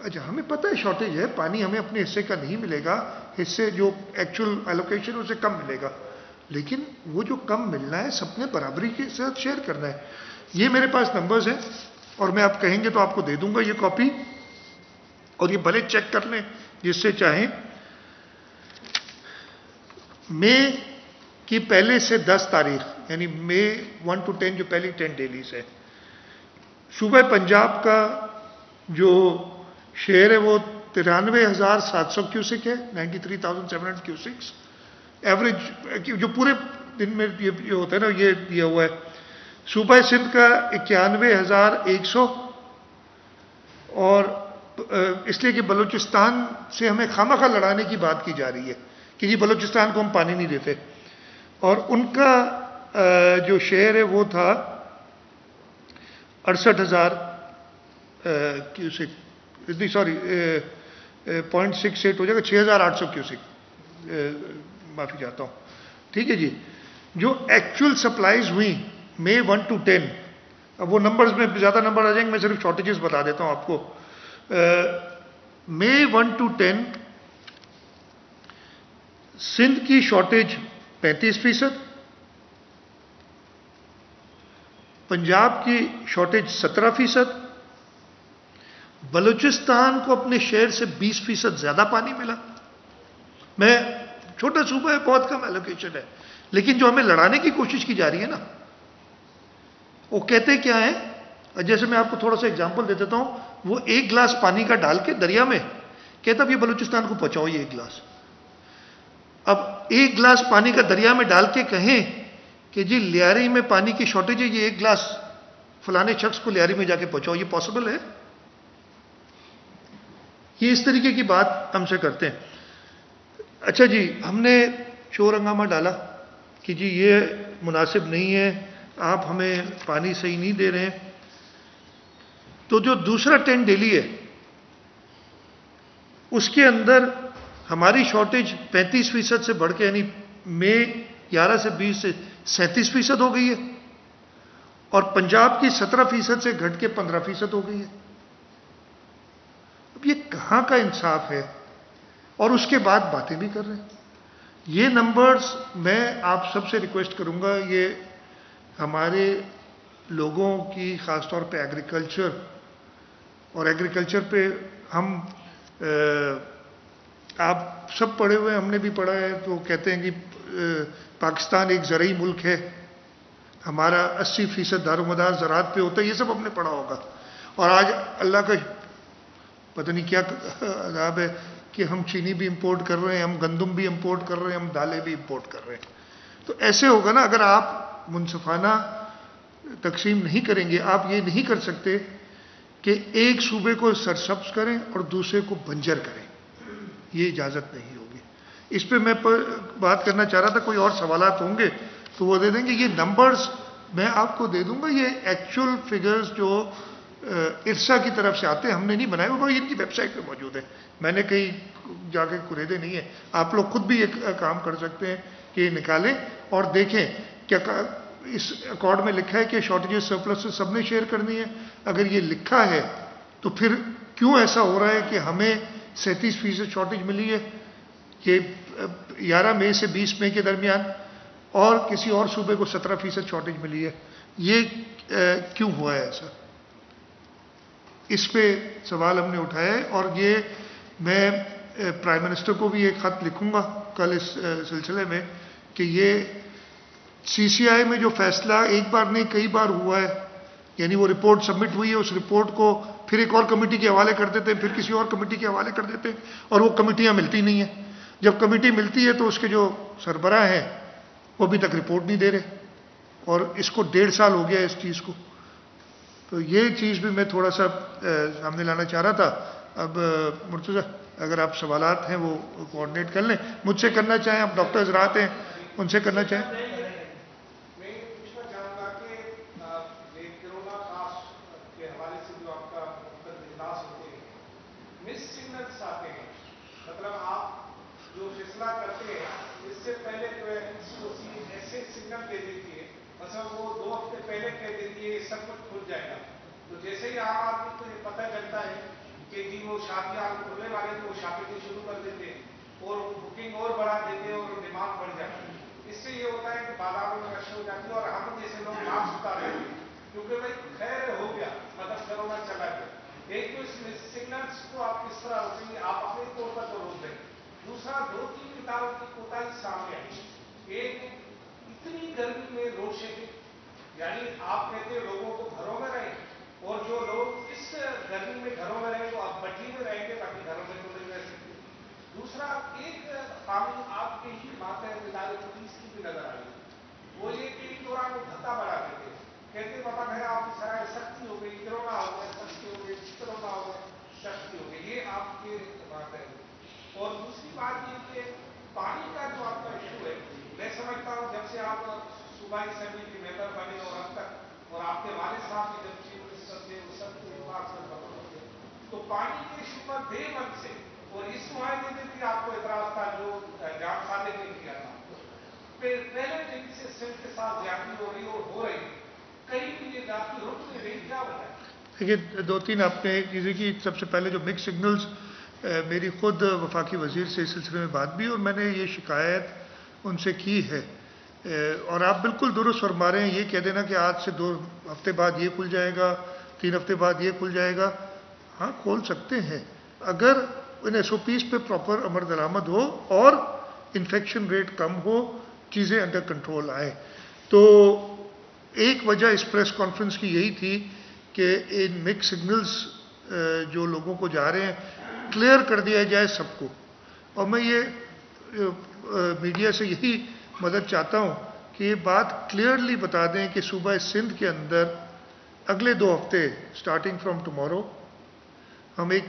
اچھا, ہمیں پتہ ہے شارٹیج ہے, پانی ہمیں اپنے حصے کا نہیں ملے گا, حصے جو ایکچوئل ایلوکیشن ہے اسے کم ملے گا, لیکن وہ جو کم ملنا ہے سب نے برابری کے ساتھ شیئر کرنا ہے. یہ میرے پاس نمبرز ہیں اور میں آپ کہیں گے تو آپ کو دے دوں گا یہ کاپی, اور یہ بھلے چیک کر لیں جس سے چاہیں. مئی کی پہلے سے 10 تاریخ یعنی مئی 1 to 10 جو پہلی 10 ڈیلیز ہے, صوبہ پنجاب کا جو شیئر ہے وہ 93,700 کیوسک ہے, 93,700 کیوسکس ایوریج جو پورے دن میں یہ ہوتا ہے نا, یہ دیا ہوا ہے. صوبہ سندھ کا 91,100, اور اس لیے کہ بلوچستان سے ہمیں خواہ لڑانے کی بات کی جا رہی ہے کہ جی بلوچستان کو ہم پانی نہیں دیتے, اور ان کا جو شیئر ہے وہ تھا 68,000 کیوسک, سوری 0.68 ہو جائے گا, 6,800 کیوسک, معافی چاہتا ہوں. ٹھیک ہے جی. جو ایکچوئل سپلائیز ہوئی مئی 1 to 10, اب وہ نمبرز میں زیادہ نمبر آ جائیں گے, میں صرف شارٹیجز بتا دیتا ہوں آپ کو. مئی 1 to 10 سندھ کی شارٹیج 35%, پنجاب کی شارٹیج 17%, بلوچستان کو اپنے شیئر سے 20% زیادہ پانی ملا. میں چھوٹا صوبہ ہے, بہت کم ایلوکیشن ہے, لیکن جو ہمیں لڑانے کی کوشش کی جا رہی ہے نا, وہ کہتے کیا ہیں, جیسے میں آپ کو تھوڑا سا ایگزامپل دے دیتا ہوں. وہ 1 گلاس پانی کا ڈال کے دریا میں کہتا اب یہ بلوچستان کو پہنچاؤ یہ 1 گلاس. اب 1 گلاس پانی کا دریا میں ڈال کے کہیں کہ جی لیاری میں پانی کی شارٹیج ہے, یہ 1 گلاس فلانے شخص کو لیاری میں جا کے پہنچاؤ, یہ پاسبل ہے؟ یہ اس طریقے کی بات ہم سے کرتے ہیں. اچھا جی, ہم نے شور ہنگامہ ڈالا کہ جی یہ مناسب نہیں ہے, آپ ہمیں پانی صحیح نہیں دے رہے ہیں. تو جو دوسرا 10 ڈیلی ہے اس کے اندر ہماری شارٹیج 35% سے بڑھ کے یعنی مئی 11 سے 20 سے 37% ہو گئی ہے اور پنجاب کی 17% سے گھٹ کے 15% ہو گئی ہے. اب یہ کہاں کا انصاف ہے؟ اور اس کے بعد باتیں بھی کر رہے ہیں. یہ نمبرز میں آپ سب سے ریکویسٹ کروں گا، یہ ہمارے لوگوں کی خاص طور پہ ایگریکلچر اور ایگریکلچر پہ ہم آپ سب پڑھے ہوئے ہم نے بھی پڑھا ہے، تو کہتے ہیں کہ پاکستان ایک زرعی ملک ہے، ہمارا 80% دار و مدار زراعت پہ ہوتا ہے، یہ سب ہم نے پڑھا ہوگا. اور آج اللہ کا پتہ نہیں کیا عذاب ہے کہ ہم چینی بھی امپورٹ کر رہے ہیں، ہم گندم بھی امپورٹ کر رہے ہیں، ہم دالیں بھی امپورٹ کر رہے ہیں. تو ایسے ہوگا نا اگر آپ منصفانہ تقسیم نہیں کریں گے. آپ یہ نہیں کر سکتے کہ ایک صوبے کو سرسبز کریں اور دوسرے کو بنجر کریں، یہ اجازت نہیں ہوگی. اس پہ میں بات کرنا چاہ رہا تھا، کوئی اور سوالات ہوں گے تو وہ دے دیں گے. یہ نمبرز میں آپ کو دے دوں گا، یہ ایکچوئل فگرز جو ارسا کی طرف سے آتے ہیں، ہم نے نہیں بنائے، وہ ان کی ویب سائٹ پہ موجود ہے، میں نے کہیں جا کے قریدے نہیں ہیں. آپ لوگ خود بھی ایک کام کر سکتے ہیں کہ یہ نکالیں اور دیکھیں کیا اس ایکارڈ میں لکھا ہے کہ شارٹیجز سرپلس سے سب نے شیئر کرنی ہے. اگر یہ لکھا ہے تو پھر کیوں ایسا ہو رہا ہے کہ ہمیں 37% شارٹیج ملی ہے کہ 11 مئی سے 20 مئی کے درمیان اور کسی اور صوبے کو 17% شارٹیج ملی ہے؟ یہ کیوں ہوا ہے ایسا؟ اس پہ سوال ہم نے اٹھایا ہے اور یہ میں پرائم منسٹر کو بھی ایک خط لکھوں گا کل اس سلسلے میں کہ یہ سی سی آئی میں جو فیصلہ ایک بار نہیں کئی بار ہوا ہے، یعنی وہ رپورٹ سبمٹ ہوئی ہے، اس رپورٹ کو پھر ایک اور کمیٹی کے حوالے کر دیتے ہیں، پھر کسی اور کمیٹی کے حوالے کر دیتے ہیں اور وہ کمیٹیاں ملتی نہیں ہیں. جب کمیٹی ملتی ہے تو اس کے جو سربراہ ہیں وہ ابھی تک رپورٹ نہیں دے رہے اور اس کو 1.5 سال ہو گیا اس چیز کو. تو یہ چیز بھی میں تھوڑا سا سامنے لانا چاہ رہا تھا. اب مرتضیٰ اگر آپ سوالات ہیں وہ کوآرڈینیٹ کر لیں، مجھ سے کرنا چاہیں، آپ ڈاکٹر حضرات ہیں ان سے کرنا چاہیں. وہ 2 ہفتے پہلے کہہ دیتی ہے سب کچھ کھل جائے گا، تو جیسے ہی عام آدمی کو یہ پتہ چلتا ہے کہ جی وہ شادیاں کھلنے والے تو وہ شاپنگ شروع کر دیتے ہیں اور بکنگ اور بڑھا دیتے ہیں اور ڈیمانڈ بڑھ جاتی ہے. اس سے یہ ہوتا ہے کہ بازاروں میں رش ہو جاتی ہے اور ہم جیسے لوگ نام ستا رہے ہیں کیونکہ بھائی خیر ہو گیا، مطلب کرونا چلا گیا. ایک تو اس سگنلس کو آپ کس طرح روکیں گے؟ آپ اپنے طور پر تو روک دیں. دوسرا 2-3 کتابوں کی کوتاہی سامنے آئی. ایک اتنی گرمی میں لوڈ شیڈنگ، یعنی آپ کہتے ہیں لوگوں کو گھروں میں رہیں اور جو لوگ اس گرمی میں گھروں میں رہیں وہ اب بٹی میں رہیں گے، باقی گھروں میں تو نہیں رہ سکتے. دوسرا ایک قانون آپ کے ہی ماتحت ادارے پولیس کی بھی نظر آئی، وہ یہ کہ اس دوران وہ بھتا بڑھا دیتے، کہتے بابا میرا آپ کی سرائے سختی ہو گئی، کرونا ہو گیا سختی ہو گئی، کرونا ہو گیا سختی ہو گئی. یہ آپ کے ماتحت. اور دوسری بات یہ کہ پانی کا جو آپ کا ایشو ہے، میں سمجھتا ہوں جب سے آپ صوبائی اسمبلی کے ممبر بنے اور اب تک، اور آپ کے والد صاحب کی جب چیف منسٹر تھے اس سب کے پاس ہوتے، تو پانی کے ایشو پر دے من سے، اور اس معاہدے میں بھی آپ کو اعتراض تھا جو جام صادق نے کیا تھا، پہلے دن سے سندھ کے ساتھ زیادتی ہو رہی اور ہو رہی، کہیں بھی یہ زیادتی رک نہیں رہی، کیا وجہ ہے؟ دیکھیے 2-3 آپ نے چیزیں کی. سب سے پہلے جو مکس سگنلز، میری خود وفاقی وزیر سے اس سلسلے میں بات بھی اور میں نے یہ شکایت ان سے کی ہے. اور آپ بالکل درست فرما رہے ہیں، یہ کہہ دینا کہ آج سے 2 ہفتے بعد یہ کھل جائے گا، 3 ہفتے بعد یہ کھل جائے گا. ہاں کھول سکتے ہیں اگر ان ایس او پیز پہ پراپر عمل درآمد ہو اور انفیکشن ریٹ کم ہو، چیزیں انڈر کنٹرول آئیں. تو ایک وجہ اس پریس کانفرنس کی یہی تھی کہ ان مکس سگنلز جو لوگوں کو جا رہے ہیں کلیئر کر دیا جائے سب کو. اور میں یہ میڈیا سے یہی مدد چاہتا ہوں کہ یہ بات کلیئرلی بتا دیں کہ صوبہ سندھ کے اندر اگلے 2 ہفتے اسٹارٹنگ فرام ٹمارو ہم ایک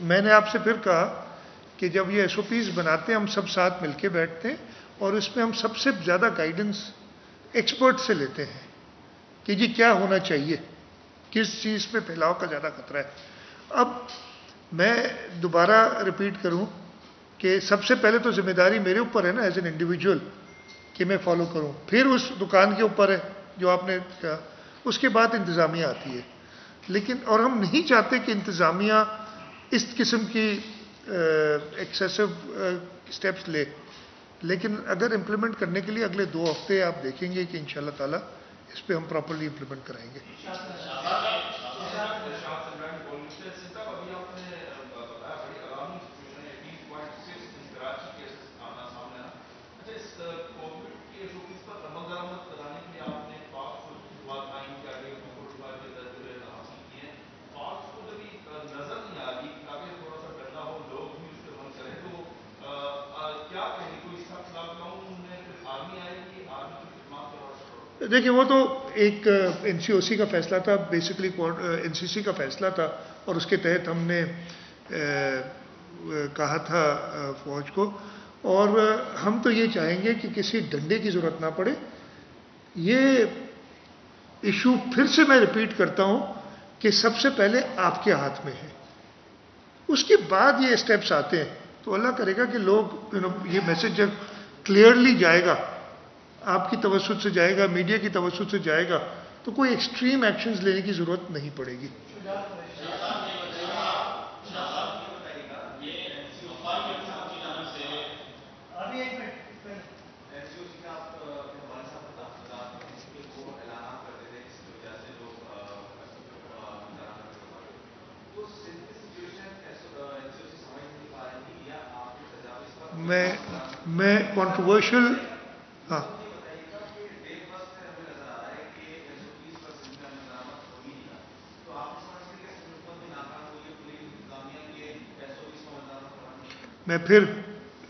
میں نے آپ سے پھر کہا کہ جب یہ SOPs بناتے ہیں ہم سب ساتھ مل کے بیٹھتے ہیں اور اس میں ہم سب سے زیادہ گائیڈنس ایکسپرٹ سے لیتے ہیں کہ جی کیا ہونا چاہیے, کس چیز پہ پھیلاؤ کا زیادہ خطرہ ہے. اب میں دوبارہ ریپیٹ کروں کہ سب سے پہلے تو ذمہ داری میرے اوپر ہے نا ایز این انڈیویجول کہ میں فالو کروں, پھر اس دکان کے اوپر ہے جو آپ نے کہا, اس کے بعد انتظامیہ آتی ہے. لیکن اور ہم نہیں چاہتے کہ انتظامیہ اس قسم کی ایکسیسو سٹیپس لے, لیکن اگر امپلیمنٹ کرنے کے لیے اگلے 2 ہفتے آپ دیکھیں گے کہ انشاءاللہ تعالی اس پہ ہم پراپرلی امپلیمنٹ کرائیں گے. دیکھیں وہ تو ایک NCOC کا فیصلہ تھا, بیسکلی NCC کا فیصلہ تھا, اور اس کے تحت ہم نے کہا تھا فوج کو, اور ہم تو یہ چاہیں گے کہ کسی ڈنڈے کی ضرورت نہ پڑے. یہ ایشو پھر سے میں ریپیٹ کرتا ہوں کہ سب سے پہلے آپ کے ہاتھ میں ہے, اس کے بعد یہ اسٹیپس آتے ہیں تو اللہ کرے گا کہ لوگ یہ میسج جب کلیئرلی جائے گا, آپ کی توسط سے جائے گا, میڈیا کی توسط سے جائے گا, تو کوئی ایکسٹریم ایکشنز لینے کی ضرورت نہیں پڑے گی. میں کنٹروورشل ہاں میں پھر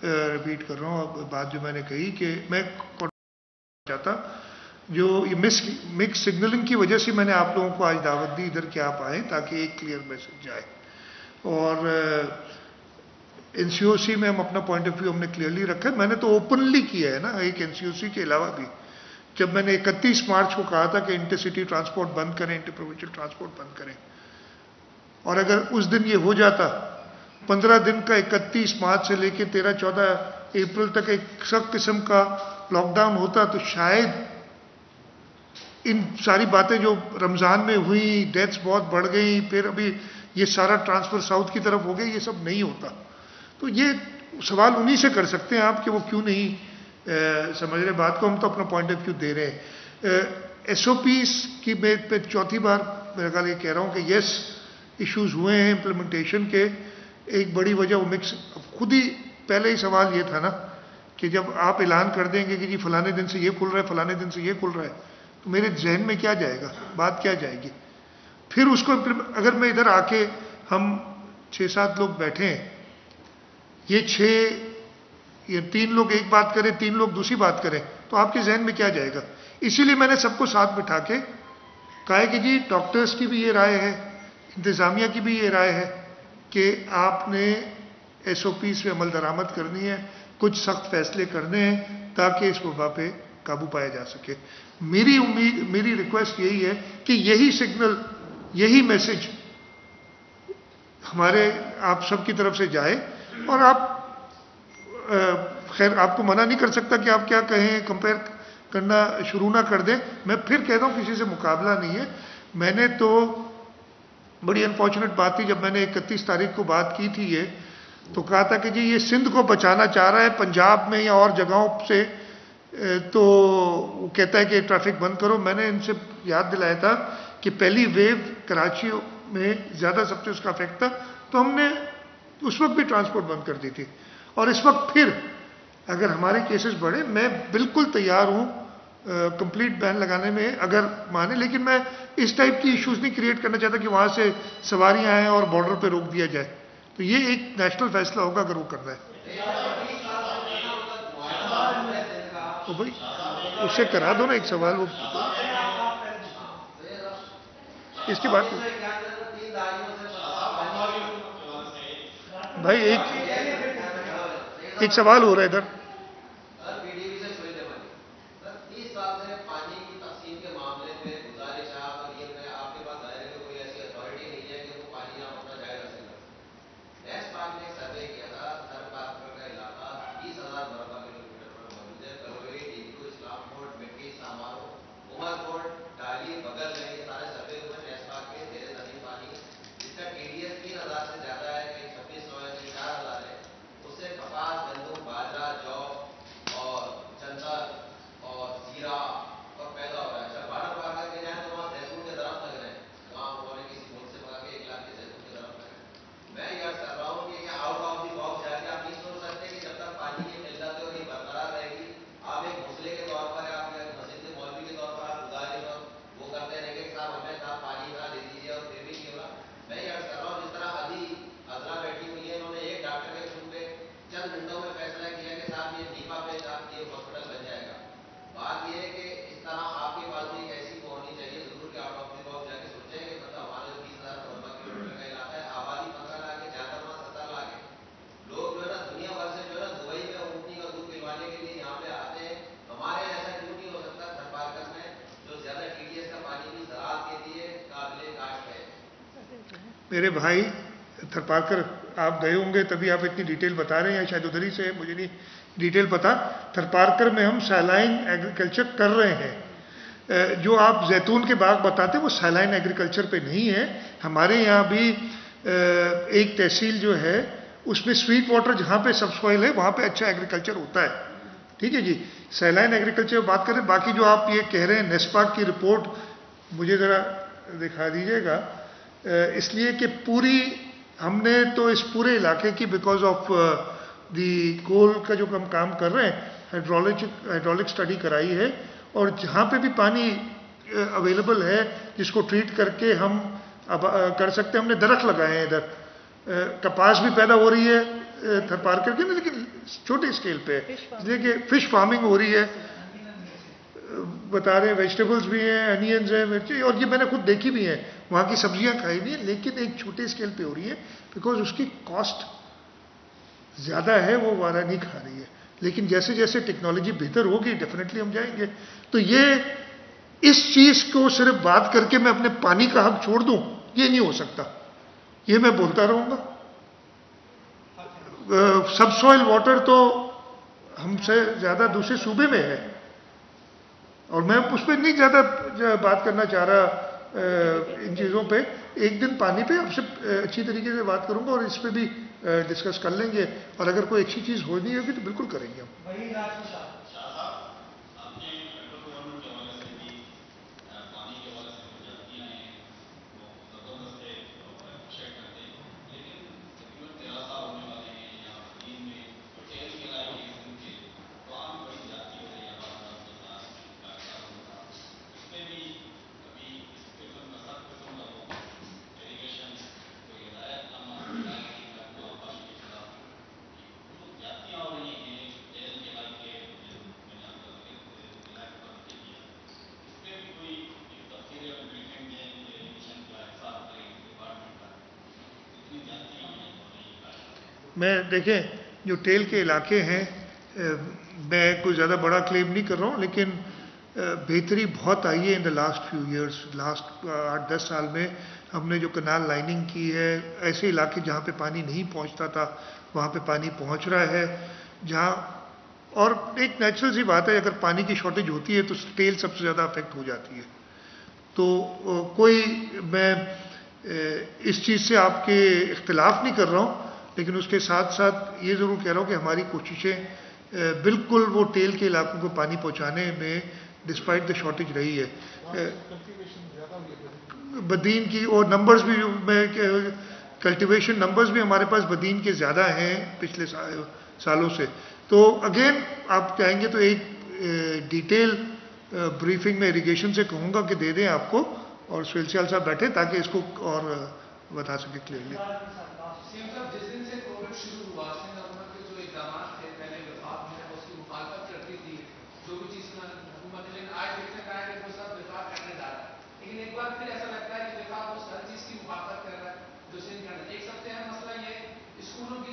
ریپیٹ کر رہا ہوں اب بات جو میں نے کہی کہ میں چاہتا جو یہ مکس سگنلنگ کی وجہ سے میں نے آپ لوگوں کو آج دعوت دی ادھر کہ آپ آئیں تاکہ ایک کلیئر میسج جائے. اور NCOC میں ہم اپنا پوائنٹ آف ویو ہم نے کلیئرلی رکھا ہے. میں نے تو اوپنلی کیا ہے نا ایک NCOC کے علاوہ بھی, جب میں نے 31 مارچ کو کہا تھا کہ انٹرسٹی ٹرانسپورٹ بند کریں, انٹر پروونشل ٹرانسپورٹ بند کریں, اور اگر اس دن یہ ہو جاتا 15 دن کا 31 مارچ سے لے کے 13-14 اپریل تک ایک سخت قسم کا لاک ڈاؤن ہوتا تو شاید ان ساری باتیں جو رمضان میں ہوئی, ڈیتھس بہت بڑھ گئیں, پھر ابھی یہ سارا ٹرانسفر ساؤتھ کی طرف ہو گیا, یہ سب نہیں ہوتا. تو یہ سوال انہی سے کر سکتے ہیں آپ کہ وہ کیوں نہیں سمجھ رہے بات کو. ہم تو اپنا پوائنٹ آف ویو دے رہے ہیں. SOPs کی میں پہ چوتھی بار میرا خیال یہ کہہ رہا ہوں کہ یس ایشوز ہوئے ہیں امپلیمنٹیشن کے. ایک بڑی وجہ وہ مکس, خود ہی پہلے ہی سوال یہ تھا نا کہ جب آپ اعلان کر دیں گے کہ جی فلانے دن سے یہ کھل رہا ہے, فلانے دن سے یہ کھل رہا ہے, تو میرے ذہن میں کیا جائے گا, بات کیا جائے گی. پھر اس کو اگر میں ادھر آ کے ہم 6-7 لوگ بیٹھے ہیں, یہ 3 لوگ ایک بات کریں, 3 لوگ دوسری بات کریں, تو آپ کے ذہن میں کیا جائے گا. اسی لیے میں نے سب کو ساتھ بٹھا کے کہا کہ جی ڈاکٹرز کی بھی یہ رائے ہے, انتظامیہ کی بھی یہ رائے ہے کہ آپ نے SOPs پہ عمل درآمد کرنی ہے, کچھ سخت فیصلے کرنے ہیں تاکہ اس وبا پہ قابو پایا جا سکے. میری امید, میری ریکویسٹ یہی ہے کہ یہی سگنل, یہی میسج ہمارے آپ سب کی طرف سے جائے. اور آپ خیر آپ کو منع نہیں کر سکتا کہ آپ کیا کہیں, کمپیئر کرنا شروع نہ کر دیں. میں پھر کہتا ہوں کسی سے مقابلہ نہیں ہے. میں نے تو بڑی انفارچونیٹ بات تھی جب میں نے 31 تاریخ کو بات کی تھی یہ, تو کہا تھا کہ جی یہ سندھ کو بچانا چاہ رہا ہے پنجاب میں یا اور جگہوں سے, تو وہ کہتا ہے کہ ٹریفک بند کرو. میں نے ان سے یاد دلایا تھا کہ پہلی ویو کراچی میں زیادہ سب سے اس کا افیکٹ تھا, تو ہم نے اس وقت بھی ٹرانسپورٹ بند کر دی تھی. اور اس وقت پھر اگر ہمارے کیسز بڑھے, میں بالکل تیار ہوں کمپلیٹ بین لگانے میں اگر مانے, لیکن میں اس ٹائپ کی ایشوز نہیں کریٹ کرنا چاہتا کہ وہاں سے سواریاں آئیں اور بارڈر پہ روک دیا جائے. تو یہ ایک نیشنل فیصلہ ہوگا اگر وہ کرنا ہے. تو بھائی اس سے کرا دو نا ایک سوال, وہ اس کے بعد بھائی ایک سوال ہو رہا ہے ادھر. میرے بھائی تھرپارکر آپ گئے ہوں گے تبھی آپ اتنی ڈیٹیل بتا رہے ہیں، شاید ادھر ہی سے، مجھے نہیں ڈیٹیل پتا. تھرپارکر میں ہم سیلائن ایگریکلچر کر رہے ہیں. جو آپ زیتون کے باغ بتاتے ہیں وہ سیلائن ایگریکلچر پہ نہیں ہے. ہمارے یہاں بھی ایک تحصیل جو ہے اس میں سویٹ واٹر جہاں پہ سب سوائل ہے وہاں پہ اچھا ایگریکلچر ہوتا ہے. ٹھیک ہے جی، سیلائن ایگریکلچر بات کریں. باقی جو آپ یہ کہہ رہے ہیں نیسپاک کی رپورٹ مجھے ذرا دکھا دیجیے گا، اس لیے کہ پوری ہم نے تو اس پورے علاقے کی بیکاز آف دی کول کا جو ہم کام کر رہے ہیں ہائیڈرولک اسٹڈی کرائی ہے، اور جہاں پہ بھی پانی اویلیبل ہے جس کو ٹریٹ کر کے ہم کر سکتے ہیں. ہم نے درخت لگائے ہیں ادھر، کپاس بھی پیدا ہو رہی ہے تھرپارکر کی، لیکن چھوٹے اسکیل پہ، اس لیے کہ فش فارمنگ ہو رہی ہے بتا رہے ہیں، ویجیٹیبلز بھی ہیں، انینز ہیں، مرچی، اور یہ میں نے خود دیکھی بھی ہیں. وہاں کی سبزیاں کھائی بھی ہیں، لیکن ایک چھوٹے اسکیل پہ ہو رہی ہے بیکاز اس کی کاسٹ زیادہ ہے، وہ وارہ نہیں کھا رہی ہے. لیکن جیسے جیسے ٹیکنالوجی بہتر ہوگی ڈیفینیٹلی ہم جائیں گے. تو یہ اس چیز کو صرف بات کر کے میں اپنے پانی کا حق چھوڑ دوں، یہ نہیں ہو سکتا. یہ میں بولتا رہوں گا. سب سوائل واٹر تو ہم سے زیادہ دوسرے صوبے میں ہے، اور میں اس پہ نہیں زیادہ بات کرنا چاہ رہا ان چیزوں پہ. ایک دن پانی پہ آپ سے اچھی طریقے سے بات کروں گا اور اس پہ بھی ڈسکس کر لیں گے، اور اگر کوئی اچھی چیز ہونی ہوگی تو بالکل کریں گے ہم. میں دیکھیں جو ٹیل کے علاقے ہیں، میں کوئی زیادہ بڑا کلیم نہیں کر رہا ہوں، لیکن بہتری بہت آئی ہے in the last few years. Last 8-10 سال میں ہم نے جو کنال لائننگ کی ہے، ایسے علاقے جہاں پہ پانی نہیں پہنچتا تھا وہاں پہ پانی پہنچ رہا ہے. جہاں اور ایک نیچرل سی بات ہے، اگر پانی کی شارٹیج ہوتی ہے تو ٹیل سب سے زیادہ افیکٹ ہو جاتی ہے. تو کوئی میں اس چیز سے آپ کے اختلاف نہیں کر رہا ہوں، لیکن اس کے ساتھ ساتھ یہ ضرور کہہ رہا ہوں کہ ہماری کوششیں بالکل وہ ٹیل کے علاقوں کو پانی پہنچانے میں ڈسپائٹ دا شارٹیج رہی ہے. بدین کی اور نمبرز بھی میں کلٹیویشن نمبرز بھی ہمارے پاس بدین کے زیادہ ہیں پچھلے سالوں سے. تو اگین آپ چاہیں گے تو ایک ڈیٹیل بریفنگ میں اریگیشن سے کہوں گا کہ دے دیں آپ کو، اور سویل سیال صاحب بیٹھے تاکہ اس کو اور بتا سکے کلیئرلی. جس دن سے کووڈ شروع ہوا، حکومت کے جو اقدامات تھے پہلے وفاق میں اس کی مخالفت کرتی تھی، جو بھی چیز حکومت نے آج دیکھنے کا ہے کہ وہ سب وفاق کرنے جا رہا ہے. لیکن ایک بار پھر ایسا لگتا ہے کہ وفاق اس ہر چیز کی مخالفت کر رہا ہے جو سندھ کا. ایک سب سے اہم مسئلہ یہ اسکولوں کی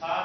7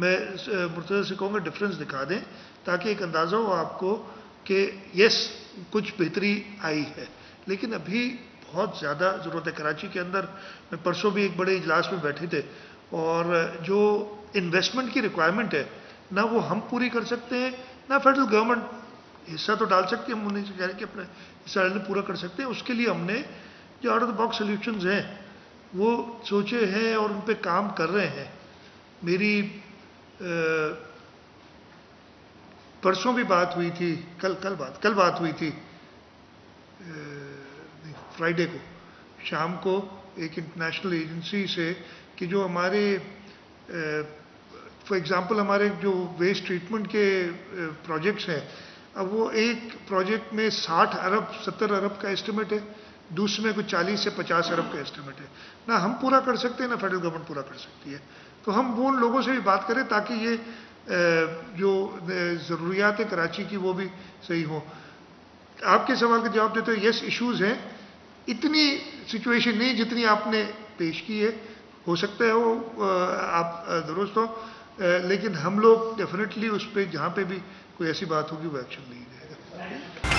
میں مرتضی سے کہوں گا ڈفرینس دکھا دیں تاکہ ایک اندازہ ہو آپ کو کہ یس کچھ بہتری آئی ہے، لیکن ابھی بہت زیادہ ضرورت ہے۔ کراچی کے اندر میں پرسوں بھی ایک بڑے اجلاس میں بیٹھے تھے، اور جو انویسٹمنٹ کی ریکوائرمنٹ ہے نہ وہ ہم پوری کر سکتے ہیں، نہ فیڈرل گورنمنٹ حصہ تو ڈال سکتے ہیں، ہم انہیں سے کہہ رہے ہیں کہ اپنا حصہ پورا کر سکتے ہیں۔ اس کے لیے ہم نے جو out of the box solutions ہیں وہ سوچے ہیں اور ان پہ کام کر رہے ہیں۔ میری پرسوں بھی بات ہوئی تھی، کل بات ہوئی تھی، فرائیڈے کو شام کو ایک انٹرنیشنل ایجنسی سے کہ جو ہمارے فار ایگزامپل ہمارے جو ویسٹ ٹریٹمنٹ کے پروجیکٹس ہیں، اب وہ ایک پروجیکٹ میں 60 ارب 70 ارب کا ایسٹیمیٹ ہے، دوسرے میں کچھ 40 سے 50 ارب کا ایسٹیمیٹ ہے۔ نہ ہم پورا کر سکتے ہیں نہ فیڈرل گورنمنٹ پورا کر سکتی ہے، تو ہم وہ ان لوگوں سے بھی بات کریں تاکہ یہ جو ضروریات ہے کراچی کی وہ بھی صحیح ہوں۔ آپ کے سوال کا جواب دیتے ہوئے یس ایشوز ہیں، اتنی سچویشن نہیں جتنی آپ نے پیش کی ہے، ہو سکتا ہے وہ آپ درست ہو، لیکن ہم لوگ ڈیفینیٹلی اس پہ جہاں پہ بھی کوئی ایسی بات ہوگی وہ ایکشن لیں گے۔